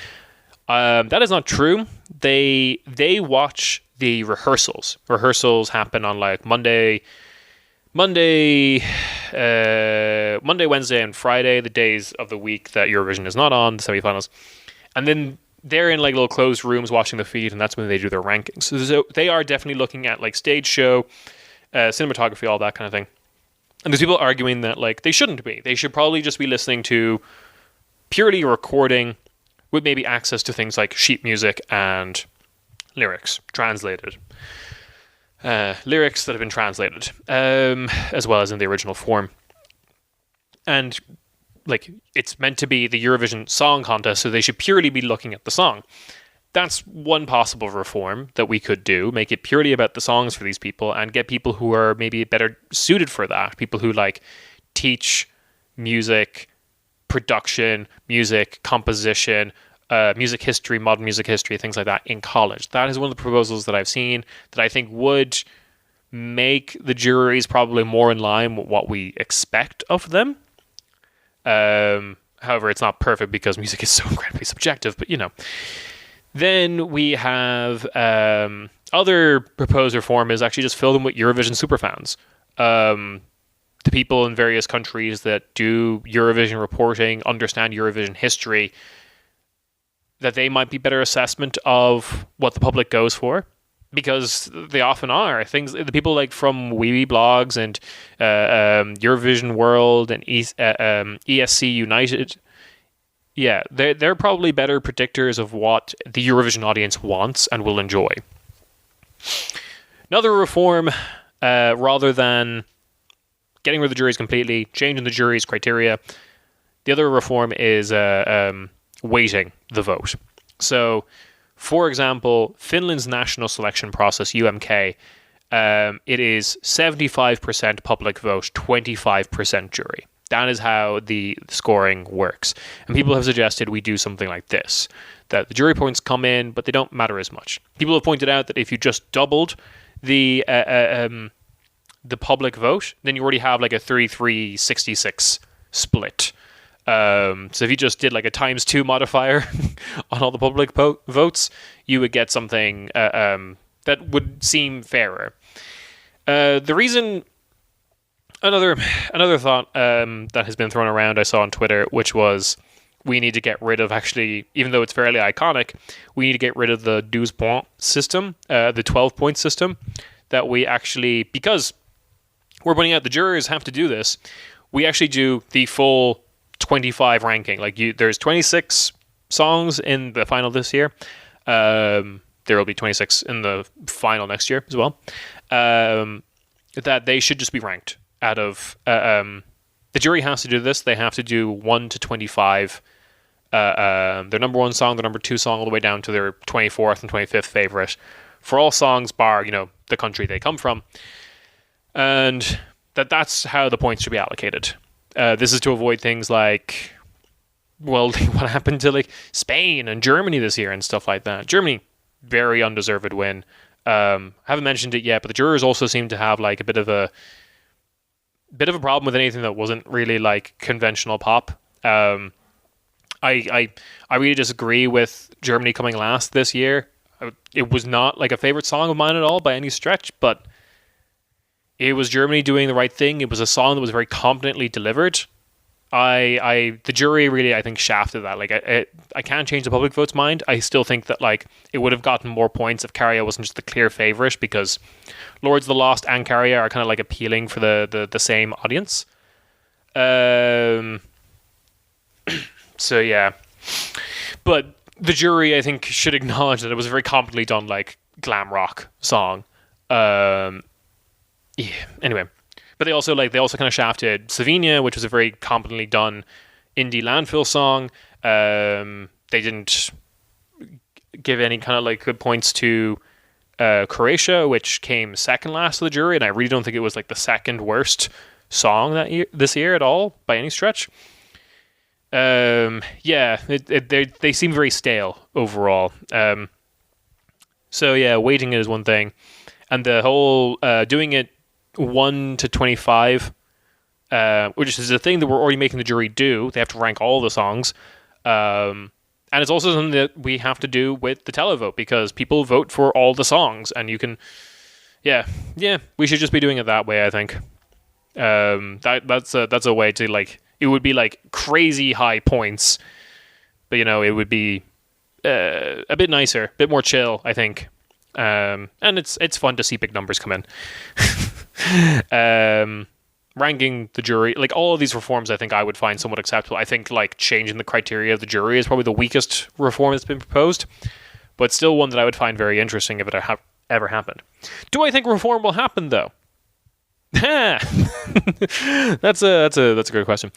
That is not true. They watch the rehearsals. Rehearsals happen on like Monday, Wednesday, and Friday, the days of the week that Eurovision is not on, the semifinals. And then they're in like little closed rooms watching the feed, and that's when they do their rankings. So they are definitely looking at like stage show, cinematography, all that kind of thing. And there's people arguing that like they shouldn't be. They should probably just be listening to purely recording with maybe access to things like sheet music and lyrics translated. Lyrics that have been translated, as well as in the original form. And like, it's meant to be the Eurovision Song Contest, so they should purely be looking at the song. That's one possible reform that we could do. Make it purely about the songs for these people and get people who are maybe better suited for that. People who like teach music production, music composition, music history, modern music history, things like that in college. That is one of the proposals that I've seen that I think would make the juries probably more in line with what we expect of them. However, it's not perfect because music is so incredibly subjective, but you know. Then we have other proposed reform is actually just fill them with Eurovision superfans. The people in various countries that do Eurovision reporting, understand Eurovision history, that they might be better assessment of what the public goes for, because they often are. The people like from Weeby blogs and Eurovision World and ESC United, yeah, they're probably better predictors of what the Eurovision audience wants and will enjoy. Another reform, rather than getting rid of the juries completely, changing the jury's criteria, the other reform is weighting the vote. So, for example, Finland's national selection process, UMK, it is 75% public vote, 25% jury. That is how the scoring works. And people have suggested we do something like this, that the jury points come in, but they don't matter as much. People have pointed out that if you just doubled the public vote, then you already have like a 33-66 split. So if you just did like a ×2 modifier on all the public votes, you would get something that would seem fairer. The reason... Another thought that has been thrown around I saw on Twitter, which was we need to get rid of, actually, even though it's fairly iconic, we need to get rid of the 12-point system, the 12-point system, that we actually, because we're putting out, the jurors have to do this, we actually do the full 25 ranking. Like there's 26 songs in the final this year. There will be 26 in the final next year as well. That they should just be ranked. Out of the jury has to do this. They have to do 1 to 25, their number 1 song, their number 2 song, all the way down to their 24th and 25th favorite for all songs, bar the country they come from, and that's how the points should be allocated. This is to avoid things like, well, what happened to like Spain and Germany this year and stuff like that. Germany, very undeserved win. Haven't mentioned it yet, but the jurors also seem to have like a bit of a problem with anything that wasn't really like conventional pop. I really disagree with Germany coming last this year. It was not like a favorite song of mine at all by any stretch, but it was Germany doing the right thing. It was a song that was very competently delivered. The jury really, I think, shafted that. Like I can't change the public vote's mind. I still think that like it would have gotten more points if Carrier wasn't just the clear favorite, because Lords of the Lost and Carrier are kind of like appealing for the same audience. So yeah, but the jury, I think, should acknowledge that it was a very competently done like glam rock song. Yeah. Anyway. But they also kind of shafted Slovenia, which was a very competently done indie landfill song. They didn't give any kind of like good points to Croatia, which came second last to the jury, and I really don't think it was like the second worst song this year at all by any stretch. Yeah, they seem very stale overall. So yeah, weighting it is one thing, and the whole doing it 1 to 25, which is a thing that we're already making the jury do. They have to rank all the songs. And it's also something that we have to do with the televote, because people vote for all the songs, and you can... Yeah, we should just be doing it that way, I think. That's a way to, like... It would be, like, crazy high points, but, it would be a bit nicer, a bit more chill, I think. And it's fun to see big numbers come in. Ranking the jury, like all of these reforms, I think I would find somewhat acceptable. I think like changing the criteria of the jury is probably the weakest reform that's been proposed, but still one that I would find very interesting if it ever happened. Do I think reform will happen though? That's a good question.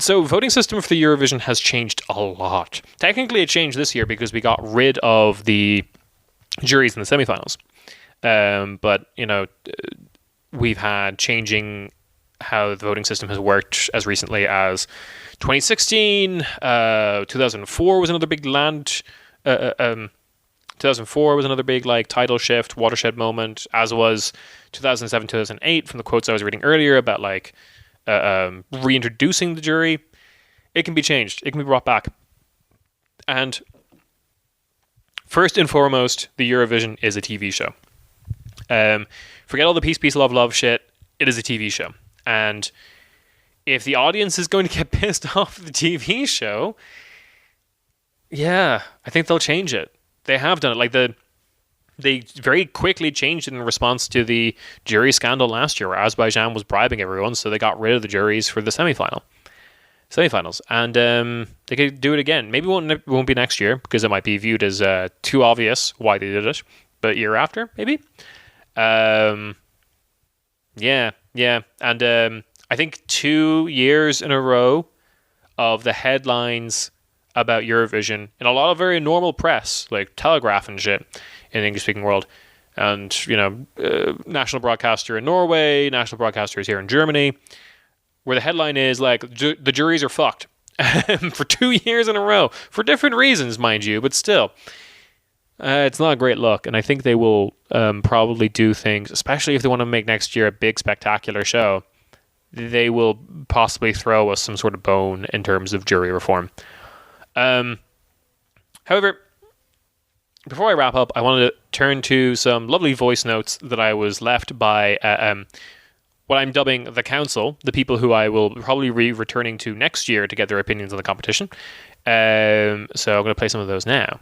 So voting system for the Eurovision has changed a lot. Technically, it changed this year because we got rid of the juries in the semifinals. But we've had changing how the voting system has worked as recently as 2016. 2004 was another big 2004 was another big like title shift, watershed moment, as was 2007, 2008 from the quotes I was reading earlier about like reintroducing the jury. It can be changed. It can be brought back. And first and foremost, the Eurovision is a TV show. Forget all the peace, love shit. It is a TV show. And if the audience is going to get pissed off the TV show, yeah, I think they'll change it. They have done it. Like they very quickly changed it in response to the jury scandal last year, where Azerbaijan was bribing everyone, so they got rid of the juries for the semifinals. And they could do it again. Maybe it won't be next year, because it might be viewed as too obvious why they did it. But year after, maybe. Yeah. And I think 2 years in a row of the headlines about Eurovision in a lot of very normal press, like Telegraph and shit in the English-speaking world, and national broadcaster in Norway, national broadcasters here in Germany, where the headline is like the juries are fucked for 2 years in a row for different reasons, mind you, but still. It's not a great look, and I think they will probably do things, especially if they want to make next year a big, spectacular show. They will possibly throw us some sort of bone in terms of jury reform. However, before I wrap up, I wanted to turn to some lovely voice notes that I was left by what I'm dubbing the council, the people who I will probably be returning to next year to get their opinions on the competition. So I'm going to play some of those now.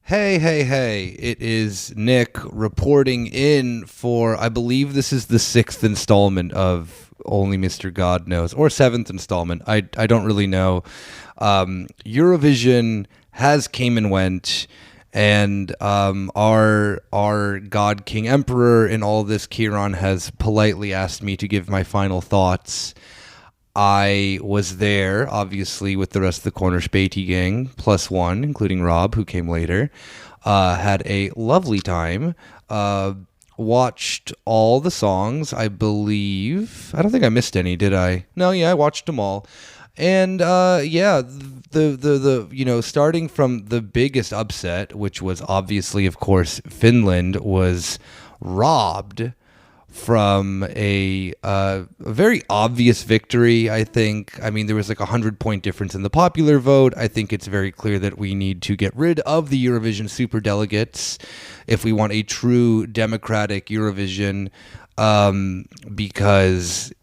Hey, it is Nick reporting in for, I believe this is the 6th installment of Only Mr. God Knows, or 7th installment. I don't really know. Eurovision has came and went, and our God King Emperor in all this, Kieran, has politely asked me to give my final thoughts. I was there, obviously, with the rest of the Corner Späti gang, plus one, including Rob, who came later. Had a lovely time. Watched all the songs, I believe. I don't think I missed any, did I? No, yeah, I watched them all. And the starting from the biggest upset, which was obviously, of course, Finland, was robbed from a very obvious victory, I think. I mean, there was like 100-point difference in the popular vote. I think it's very clear that we need to get rid of the Eurovision superdelegates if we want a true democratic Eurovision, because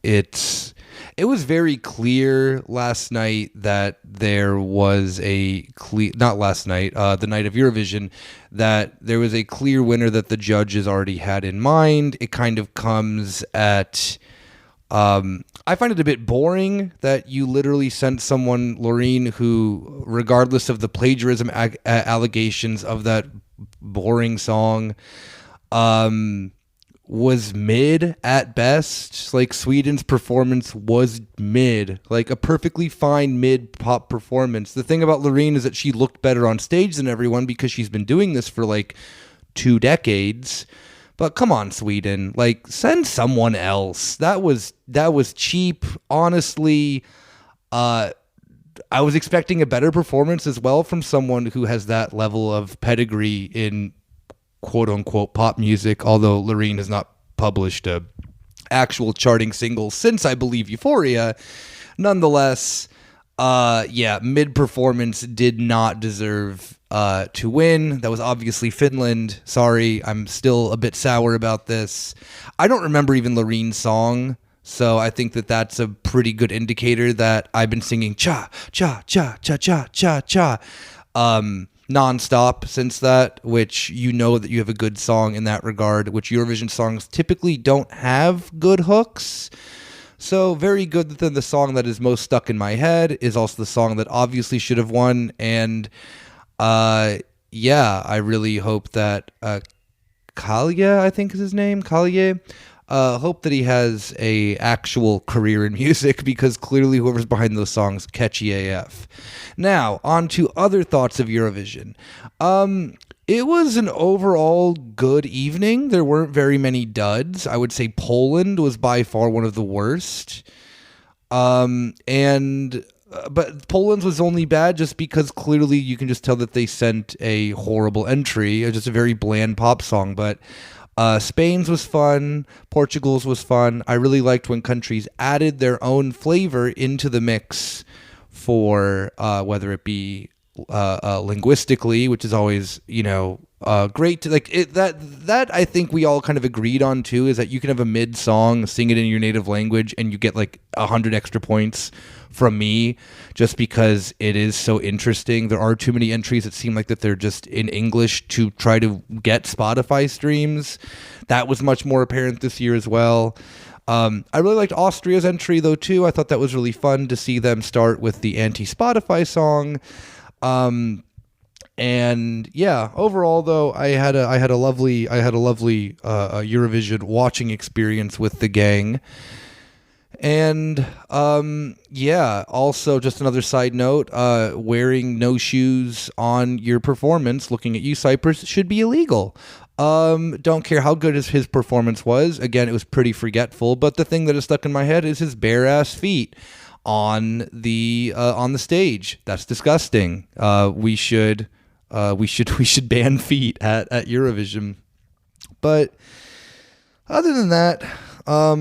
it was very clear last night that there was the night of Eurovision, that there was a clear winner that the judges already had in mind. It kind of comes at, I find it a bit boring that you literally sent someone, Loreen, who, regardless of the plagiarism allegations of that boring song, was mid at best. Like, Sweden's performance was mid, like a perfectly fine mid pop performance. The thing about Loreen is that she looked better on stage than everyone because she's been doing this for like 2 decades. But come on, Sweden, like, send someone else. That was cheap. Honestly, I was expecting a better performance as well from someone who has that level of pedigree in quote-unquote pop music, although Loreen has not published a actual charting single since, I believe, Euphoria. Nonetheless, mid-performance did not deserve to win. That was obviously Finland. Sorry, I'm still a bit sour about this. I don't remember even Loreen's song, so I think that that's a pretty good indicator that I've been singing cha, cha, cha, cha, cha, cha, cha, nonstop since that, which you know that you have a good song in that regard, which Eurovision songs typically don't have good hooks. So very good that then the song that is most stuck in my head is also the song that obviously should have won. And I really hope that Kalye, I think is his name, Kalye, hope that he has a actual career in music, because clearly whoever's behind those songs, catchy AF. Now, on to other thoughts of Eurovision. It was an overall good evening. There weren't very many duds. I would say Poland was by far one of the worst. But Poland's was only bad just because clearly you can just tell that they sent a horrible entry, just a very bland pop song. But Spain's was fun. Portugal's was fun. I really liked when countries added their own flavor into the mix for whether it be linguistically, which is always, great to like it. That I think we all kind of agreed on too, is that you can have a mid song, sing it in your native language, and you get like 100 extra points from me just because it is so interesting. There are too many entries that seem like that they're just in English to try to get Spotify streams. That was much more apparent this year as well. I really liked Austria's entry though too. I thought that was really fun to see them start with the anti-Spotify song. And yeah, overall though, I had a lovely Eurovision watching experience with the gang. And yeah, also just another side note, wearing no shoes on your performance, looking at you, Cypress, should be illegal. Don't care how good his performance was. Again, it was pretty forgetful, but the thing that is stuck in my head is his bare ass feet on the stage. That's disgusting. We should ban feet at Eurovision. But other than that,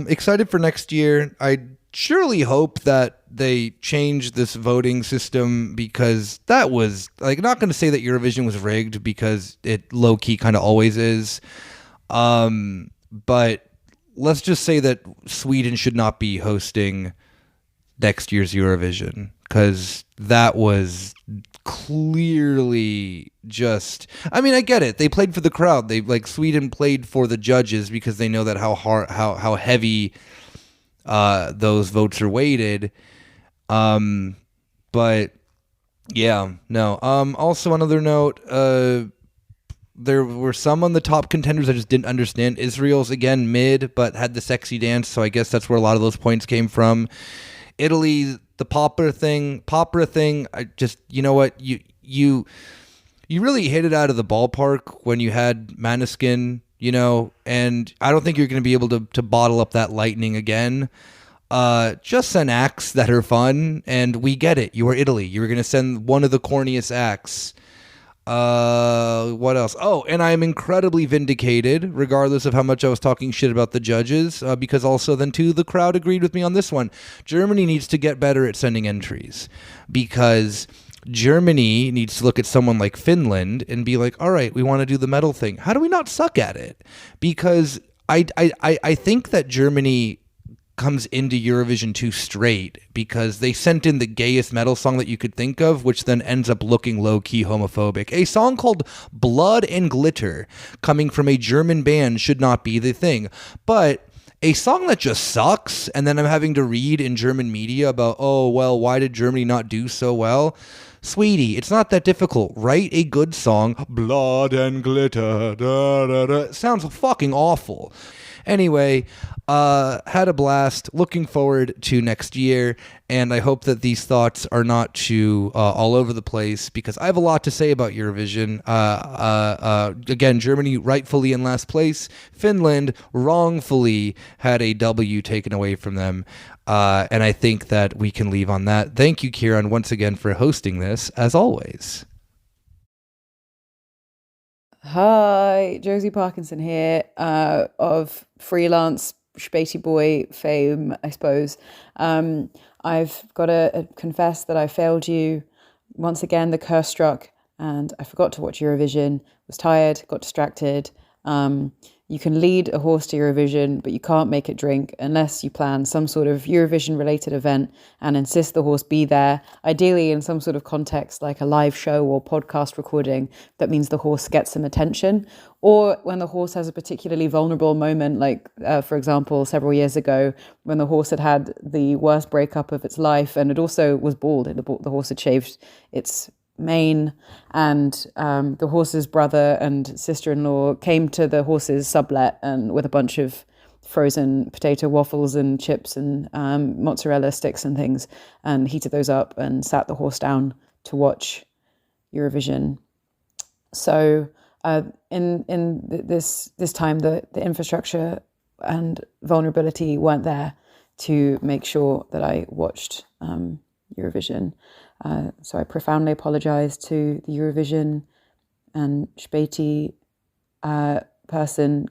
excited for next year. I surely hope that they change this voting system, because that was, like, not going to say that Eurovision was rigged, because it low-key kind of always is. But let's just say that Sweden should not be hosting next year's Eurovision, because that was clearly just, I mean, I get it. They played for the crowd. Sweden played for the judges, because they know that how heavy those votes are weighted. But yeah, no. Also, another note, there were some on the top contenders I just didn't understand. Israel's, again, mid, but had the sexy dance, so I guess that's where a lot of those points came from. Italy, the popra thing, I just, you know what, you really hit it out of the ballpark when you had Maneskin, and I don't think you're going to be able to bottle up that lightning again. Just send acts that are fun, and we get it. You are Italy. You were going to send one of the corniest acts. What else? Oh, and I'm incredibly vindicated, regardless of how much I was talking shit about the judges, because also then too, the crowd agreed with me on this one. Germany needs to get better at sending entries, because Germany needs to look at someone like Finland and be like, all right, we want to do the metal thing. How do we not suck at it? Because I think that Germany comes into Eurovision too straight, because they sent in the gayest metal song that you could think of, which then ends up looking low-key homophobic. A song called Blood and Glitter, coming from a German band, should not be the thing. But a song that just sucks, and then I'm having to read in German media about, oh, well, why did Germany not do so well? Sweetie, it's not that difficult. Write a good song. Blood and glitter. Da, da, da. It sounds fucking awful. Anyway, had a blast. Looking forward to next year, and I hope that these thoughts are not too all over the place, because I have a lot to say about Eurovision. Again, Germany rightfully in last place. Finland wrongfully had a W taken away from them, and I think that we can leave on that. Thank you, Kieran, once again for hosting this, as always. Hi, Josie Parkinson here, of freelance Späti boy fame, I suppose. I've got to confess that I failed you. Once again, the curse struck, and I forgot to watch Eurovision, was tired, got distracted. You can lead a horse to Eurovision, but you can't make it drink unless you plan some sort of Eurovision-related event and insist the horse be there, ideally in some sort of context like a live show or podcast recording that means the horse gets some attention. Or when the horse has a particularly vulnerable moment, like, for example, several years ago, when the horse had the worst breakup of its life, and it also was bald. The horse had shaved its mane, and the horse's brother and sister-in-law came to the horse's sublet and with a bunch of frozen potato waffles and chips and mozzarella sticks and things, and heated those up and sat the horse down to watch Eurovision. So in this time, the infrastructure and vulnerability weren't there to make sure that I watched Eurovision. So I profoundly apologize to the Eurovision and Späti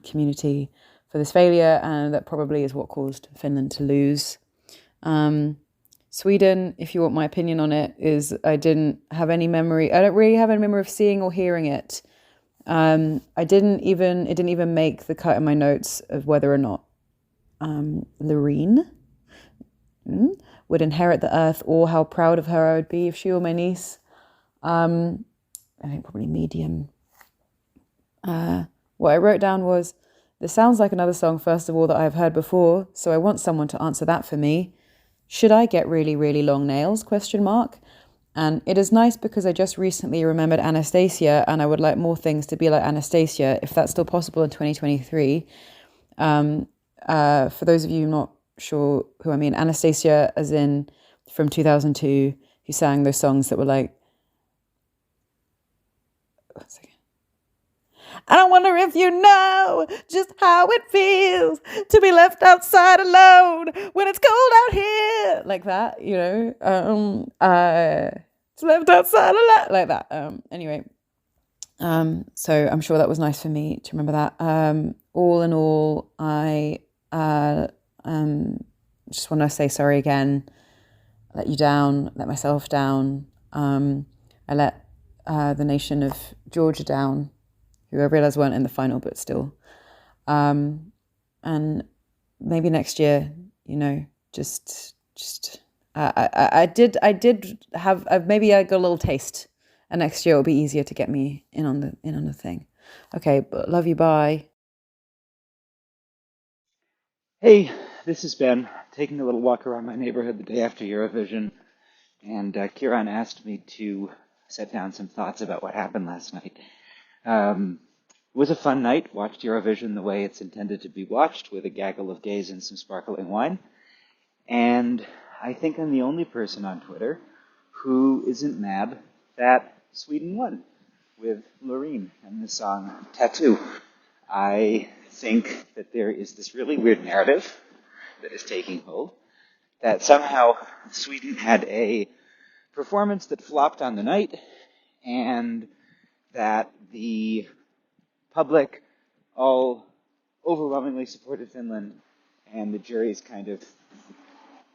community for this failure, and that probably is what caused Finland to lose. Sweden, if you want my opinion on it, is I don't really have any memory of seeing or hearing it. It didn't even make the cut in my notes of whether or not Loreen would inherit the earth, or how proud of her I would be if she were my niece. I think probably medium. What I wrote down was, this sounds like another song, first of all, that I've heard before, so I want someone to answer that for me. Should I get really, really long nails? ? And it is nice because I just recently remembered Anastasia, and I would like more things to be like Anastasia, if that's still possible in 2023. For those of you not sure who I mean. Anastasia, as in from 2002, who sang those songs that were like, one second. And I wonder if you know just how it feels to be left outside alone when it's cold out here. Like that, you know. It's left outside alone. Like that. Anyway. So I'm sure that was nice for me to remember that. All in all, I just want to say sorry again. I let you down, let myself down. I let the nation of Georgia down, who I realised weren't in the final, but still. And maybe next year, you know, I did have maybe I got a little taste, and next year it'll be easier to get me in on the thing. Okay, but love you. Bye. Hey, this is Ben, taking a little walk around my neighborhood the day after Eurovision, and Kieran asked me to set down some thoughts about what happened last night. It was a fun night, watched Eurovision the way it's intended to be watched, with a gaggle of gays and some sparkling wine, and I think I'm the only person on Twitter who isn't mad that Sweden won with Loreen and the song Tattoo. I think that there is this really weird narrative that is taking hold, that somehow Sweden had a performance that flopped on the night, and that the public all overwhelmingly supported Finland, and the juries kind of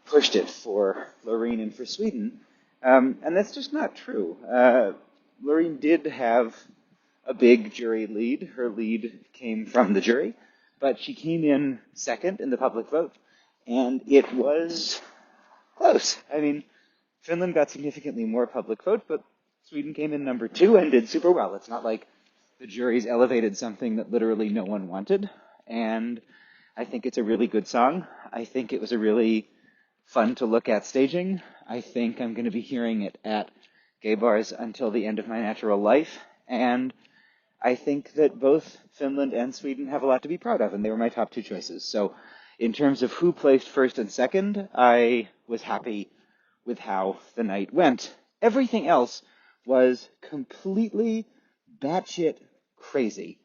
pushed it for Loreen and for Sweden. And that's just not true. Loreen did have a big jury lead. Her lead came from the jury, but she came in second in the public vote, and it was close. I mean, Finland got significantly more public vote, but Sweden came in number 2 and did super well. It's not like the juries elevated something that literally no one wanted, and I think it's a really good song. I think it was a really fun to look at staging. I think I'm going to be hearing it at gay bars until the end of my natural life, and I think that both Finland and Sweden have a lot to be proud of, and they were my top 2 choices. So in terms of who placed first and second, I was happy with how the night went. Everything else was completely batshit crazy.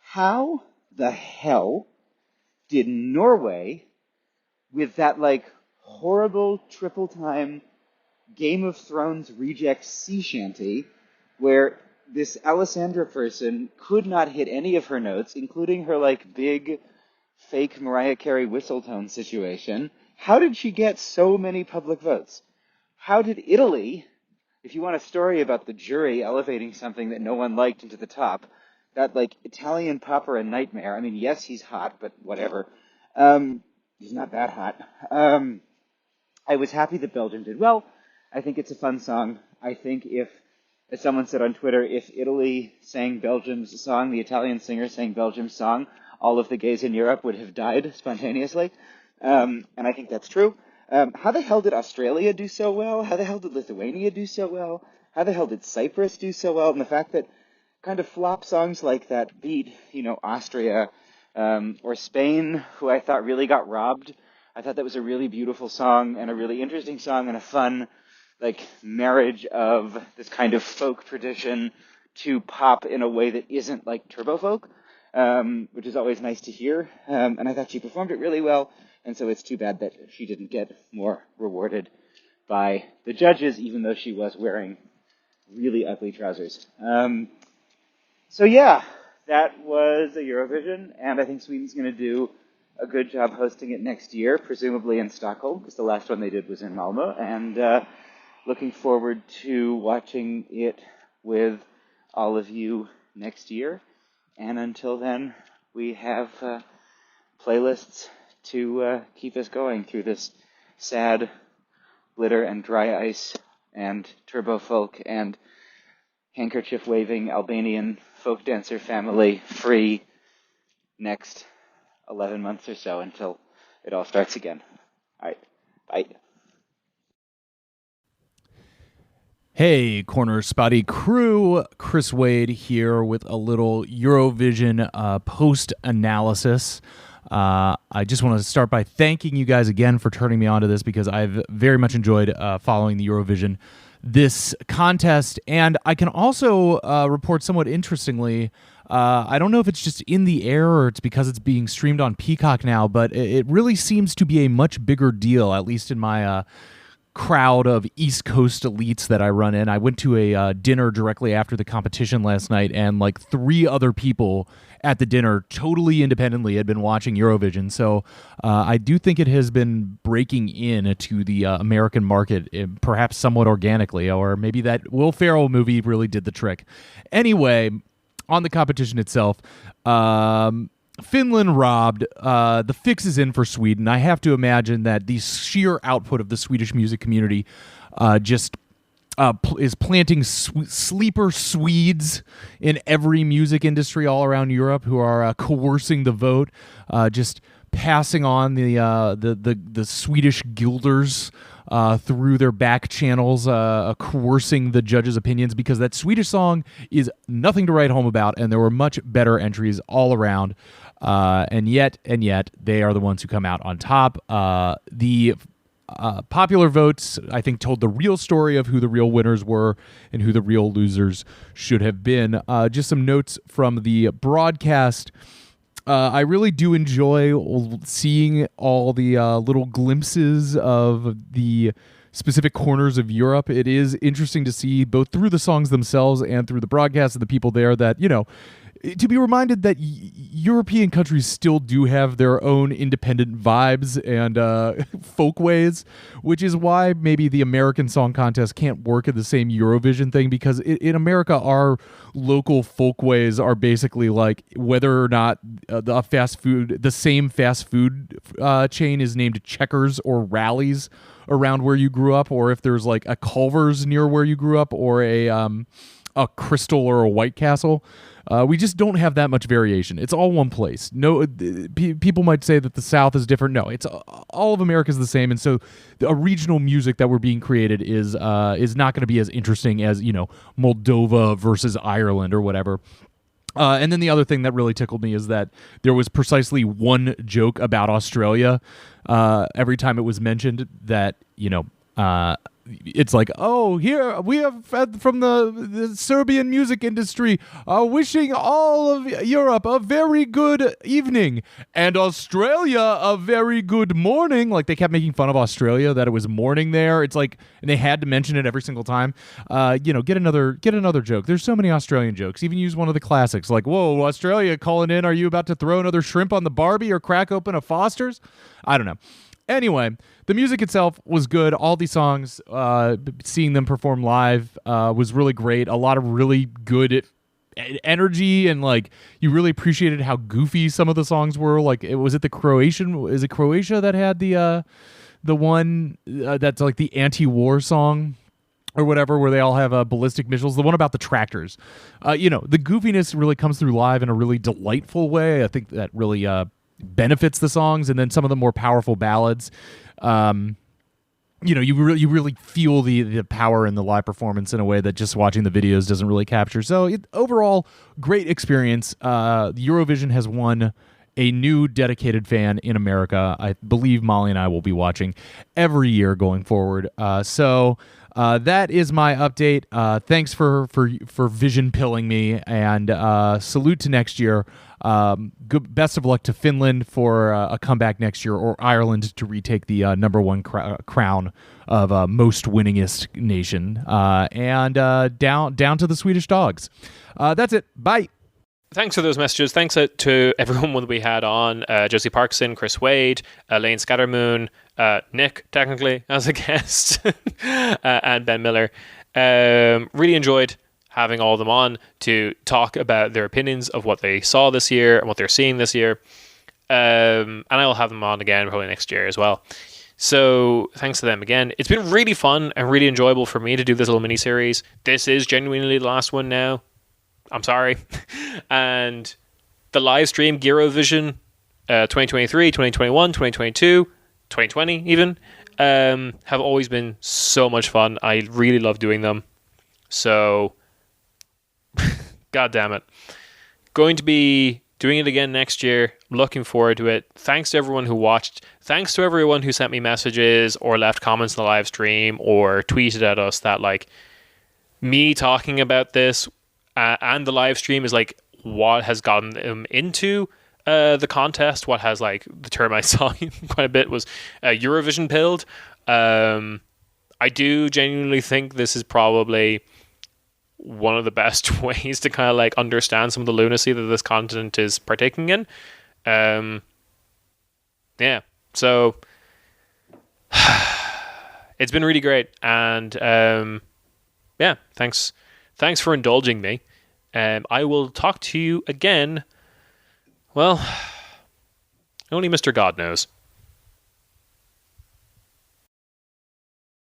How the hell did Norway, with that like horrible triple time Game of Thrones reject sea shanty, where this Alessandra person could not hit any of her notes, including her like big fake Mariah Carey whistle tone situation, how did she get so many public votes? How did Italy, if you want a story about the jury elevating something that no one liked into the top, that like Italian popper a nightmare. I mean, yes, he's hot, but whatever. He's not that hot. I was happy that Belgium did well. I think it's a fun song. I think if, as someone said on Twitter, if Italy sang Belgium's song, the Italian singer sang Belgium's song, all of the gays in Europe would have died spontaneously. And I think that's true. How the hell did Australia do so well? How the hell did Lithuania do so well? How the hell did Cyprus do so well? And the fact that kind of flop songs like that beat, Austria or Spain, who I thought really got robbed. I thought that was a really beautiful song and a really interesting song and a fun marriage of this kind of folk tradition to pop in a way that isn't like turbo folk, which is always nice to hear. And I thought she performed it really well. And so it's too bad that she didn't get more rewarded by the judges, even though she was wearing really ugly trousers. So yeah, that was a Eurovision, and I think Sweden's going to do a good job hosting it next year, presumably in Stockholm, because the last one they did was in Malmö, and looking forward to watching it with all of you next year. And until then, we have playlists to keep us going through this sad glitter and dry ice and turbo folk and handkerchief-waving Albanian folk dancer family free next 11 months or so until it all starts again. All right, bye. Hey, Corner Spotty crew, Chris Wade here with a little Eurovision post-analysis. I just want to start by thanking you guys again for turning me on to this, because I've very much enjoyed following the Eurovision, this contest. And I can also report somewhat interestingly, I don't know if it's just in the air or it's because it's being streamed on Peacock now, but it really seems to be a much bigger deal, at least in my crowd of East Coast elites that I run in. I went to a dinner directly after the competition last night, and like 3 other people at the dinner totally independently had been watching Eurovision. So I do think it has been breaking in to the American market, perhaps somewhat organically, or maybe that Will Ferrell movie really did the trick. Anyway, on the competition itself, Finland robbed. The fix is in for Sweden. I have to imagine that the sheer output of the Swedish music community just is planting sleeper Swedes in every music industry all around Europe who are coercing the vote, just passing on the Swedish guilders through their back channels, coercing the judges' opinions, because that Swedish song is nothing to write home about, and there were much better entries all around. And yet, they are the ones who come out on top. The popular votes, I think, told the real story of who the real winners were and who the real losers should have been. Just some notes from the broadcast. I really do enjoy seeing all the little glimpses of the specific corners of Europe. It is interesting to see, both through the songs themselves and through the broadcast of the people there, that, to be reminded that European countries still do have their own independent vibes and folkways, which is why maybe the American Song Contest can't work in the same Eurovision thing, because in America, our local folkways are basically like whether or not the same fast food chain is named Checkers or Rallies around where you grew up, or if there's like a Culver's near where you grew up, or a Crystal or a White Castle. We just don't have that much variation. It's all one place. No, people might say that the South is different. No, it's all of America is the same, and so a regional music that we're being created is not going to be as interesting as Moldova versus Ireland or whatever. And then the other thing that really tickled me is that there was precisely one joke about Australia every time it was mentioned, that it's like, oh, here we have from the Serbian music industry wishing all of Europe a very good evening and Australia a very good morning. Like, they kept making fun of Australia, that it was morning there. It's like, and they had to mention it every single time. Get another joke. There's so many Australian jokes. Even use one of the classics, like, whoa, Australia calling in. Are you about to throw another shrimp on the Barbie or crack open a Foster's? I don't know. Anyway, the music itself was good. All these songs, seeing them perform live was really great. A lot of really good energy, and like, you really appreciated how goofy some of the songs were. Like, is it Croatia that had the one that's like the anti-war song or whatever, where they all have ballistic missiles? The one about the tractors. The goofiness really comes through live in a really delightful way. I think that really benefits the songs. And then some of the more powerful ballads, you really feel the power in the live performance in a way that just watching the videos doesn't really capture. So overall, great experience. Eurovision has won a new dedicated fan in America. I believe Molly and I will be watching every year going forward. So that is my update. Thanks for vision pilling me, and salute to next year. Best of luck to Finland for a comeback next year, or Ireland to retake the number one crown of most winningest nation. And down to the Swedish dogs. That's it. Bye. Thanks for those messages. Thanks to everyone that we had on. Josie Parkinson, Chris Wade, Lane Scattermoon, Nick, technically, as a guest, and Ben Miller. Really enjoyed having all of them on to talk about their opinions of what they saw this year and what they're seeing this year. And I will have them on again probably next year as well. So thanks to them again. It's been really fun and really enjoyable for me to do this little mini-series. This is genuinely the last one now. I'm sorry. And the live stream, Eurovision 2023, 2021, 2022, 2020 even, have always been so much fun. I really love doing them. So, God damn it. Going to be Doing it again next year. I'm looking forward to it. Thanks to everyone who watched. Thanks to everyone who sent me messages or left comments in the live stream or tweeted at us that like me talking about this and the live stream is like what has gotten them into the contest. What has like the term I saw quite a bit was Eurovision pilled. I do genuinely think this is probably one of the best ways to kind of like understand some of the lunacy that this continent is partaking in. Yeah, so it's been really great, and yeah, thanks for indulging me. I will talk to you again. Well, only Mr. God knows.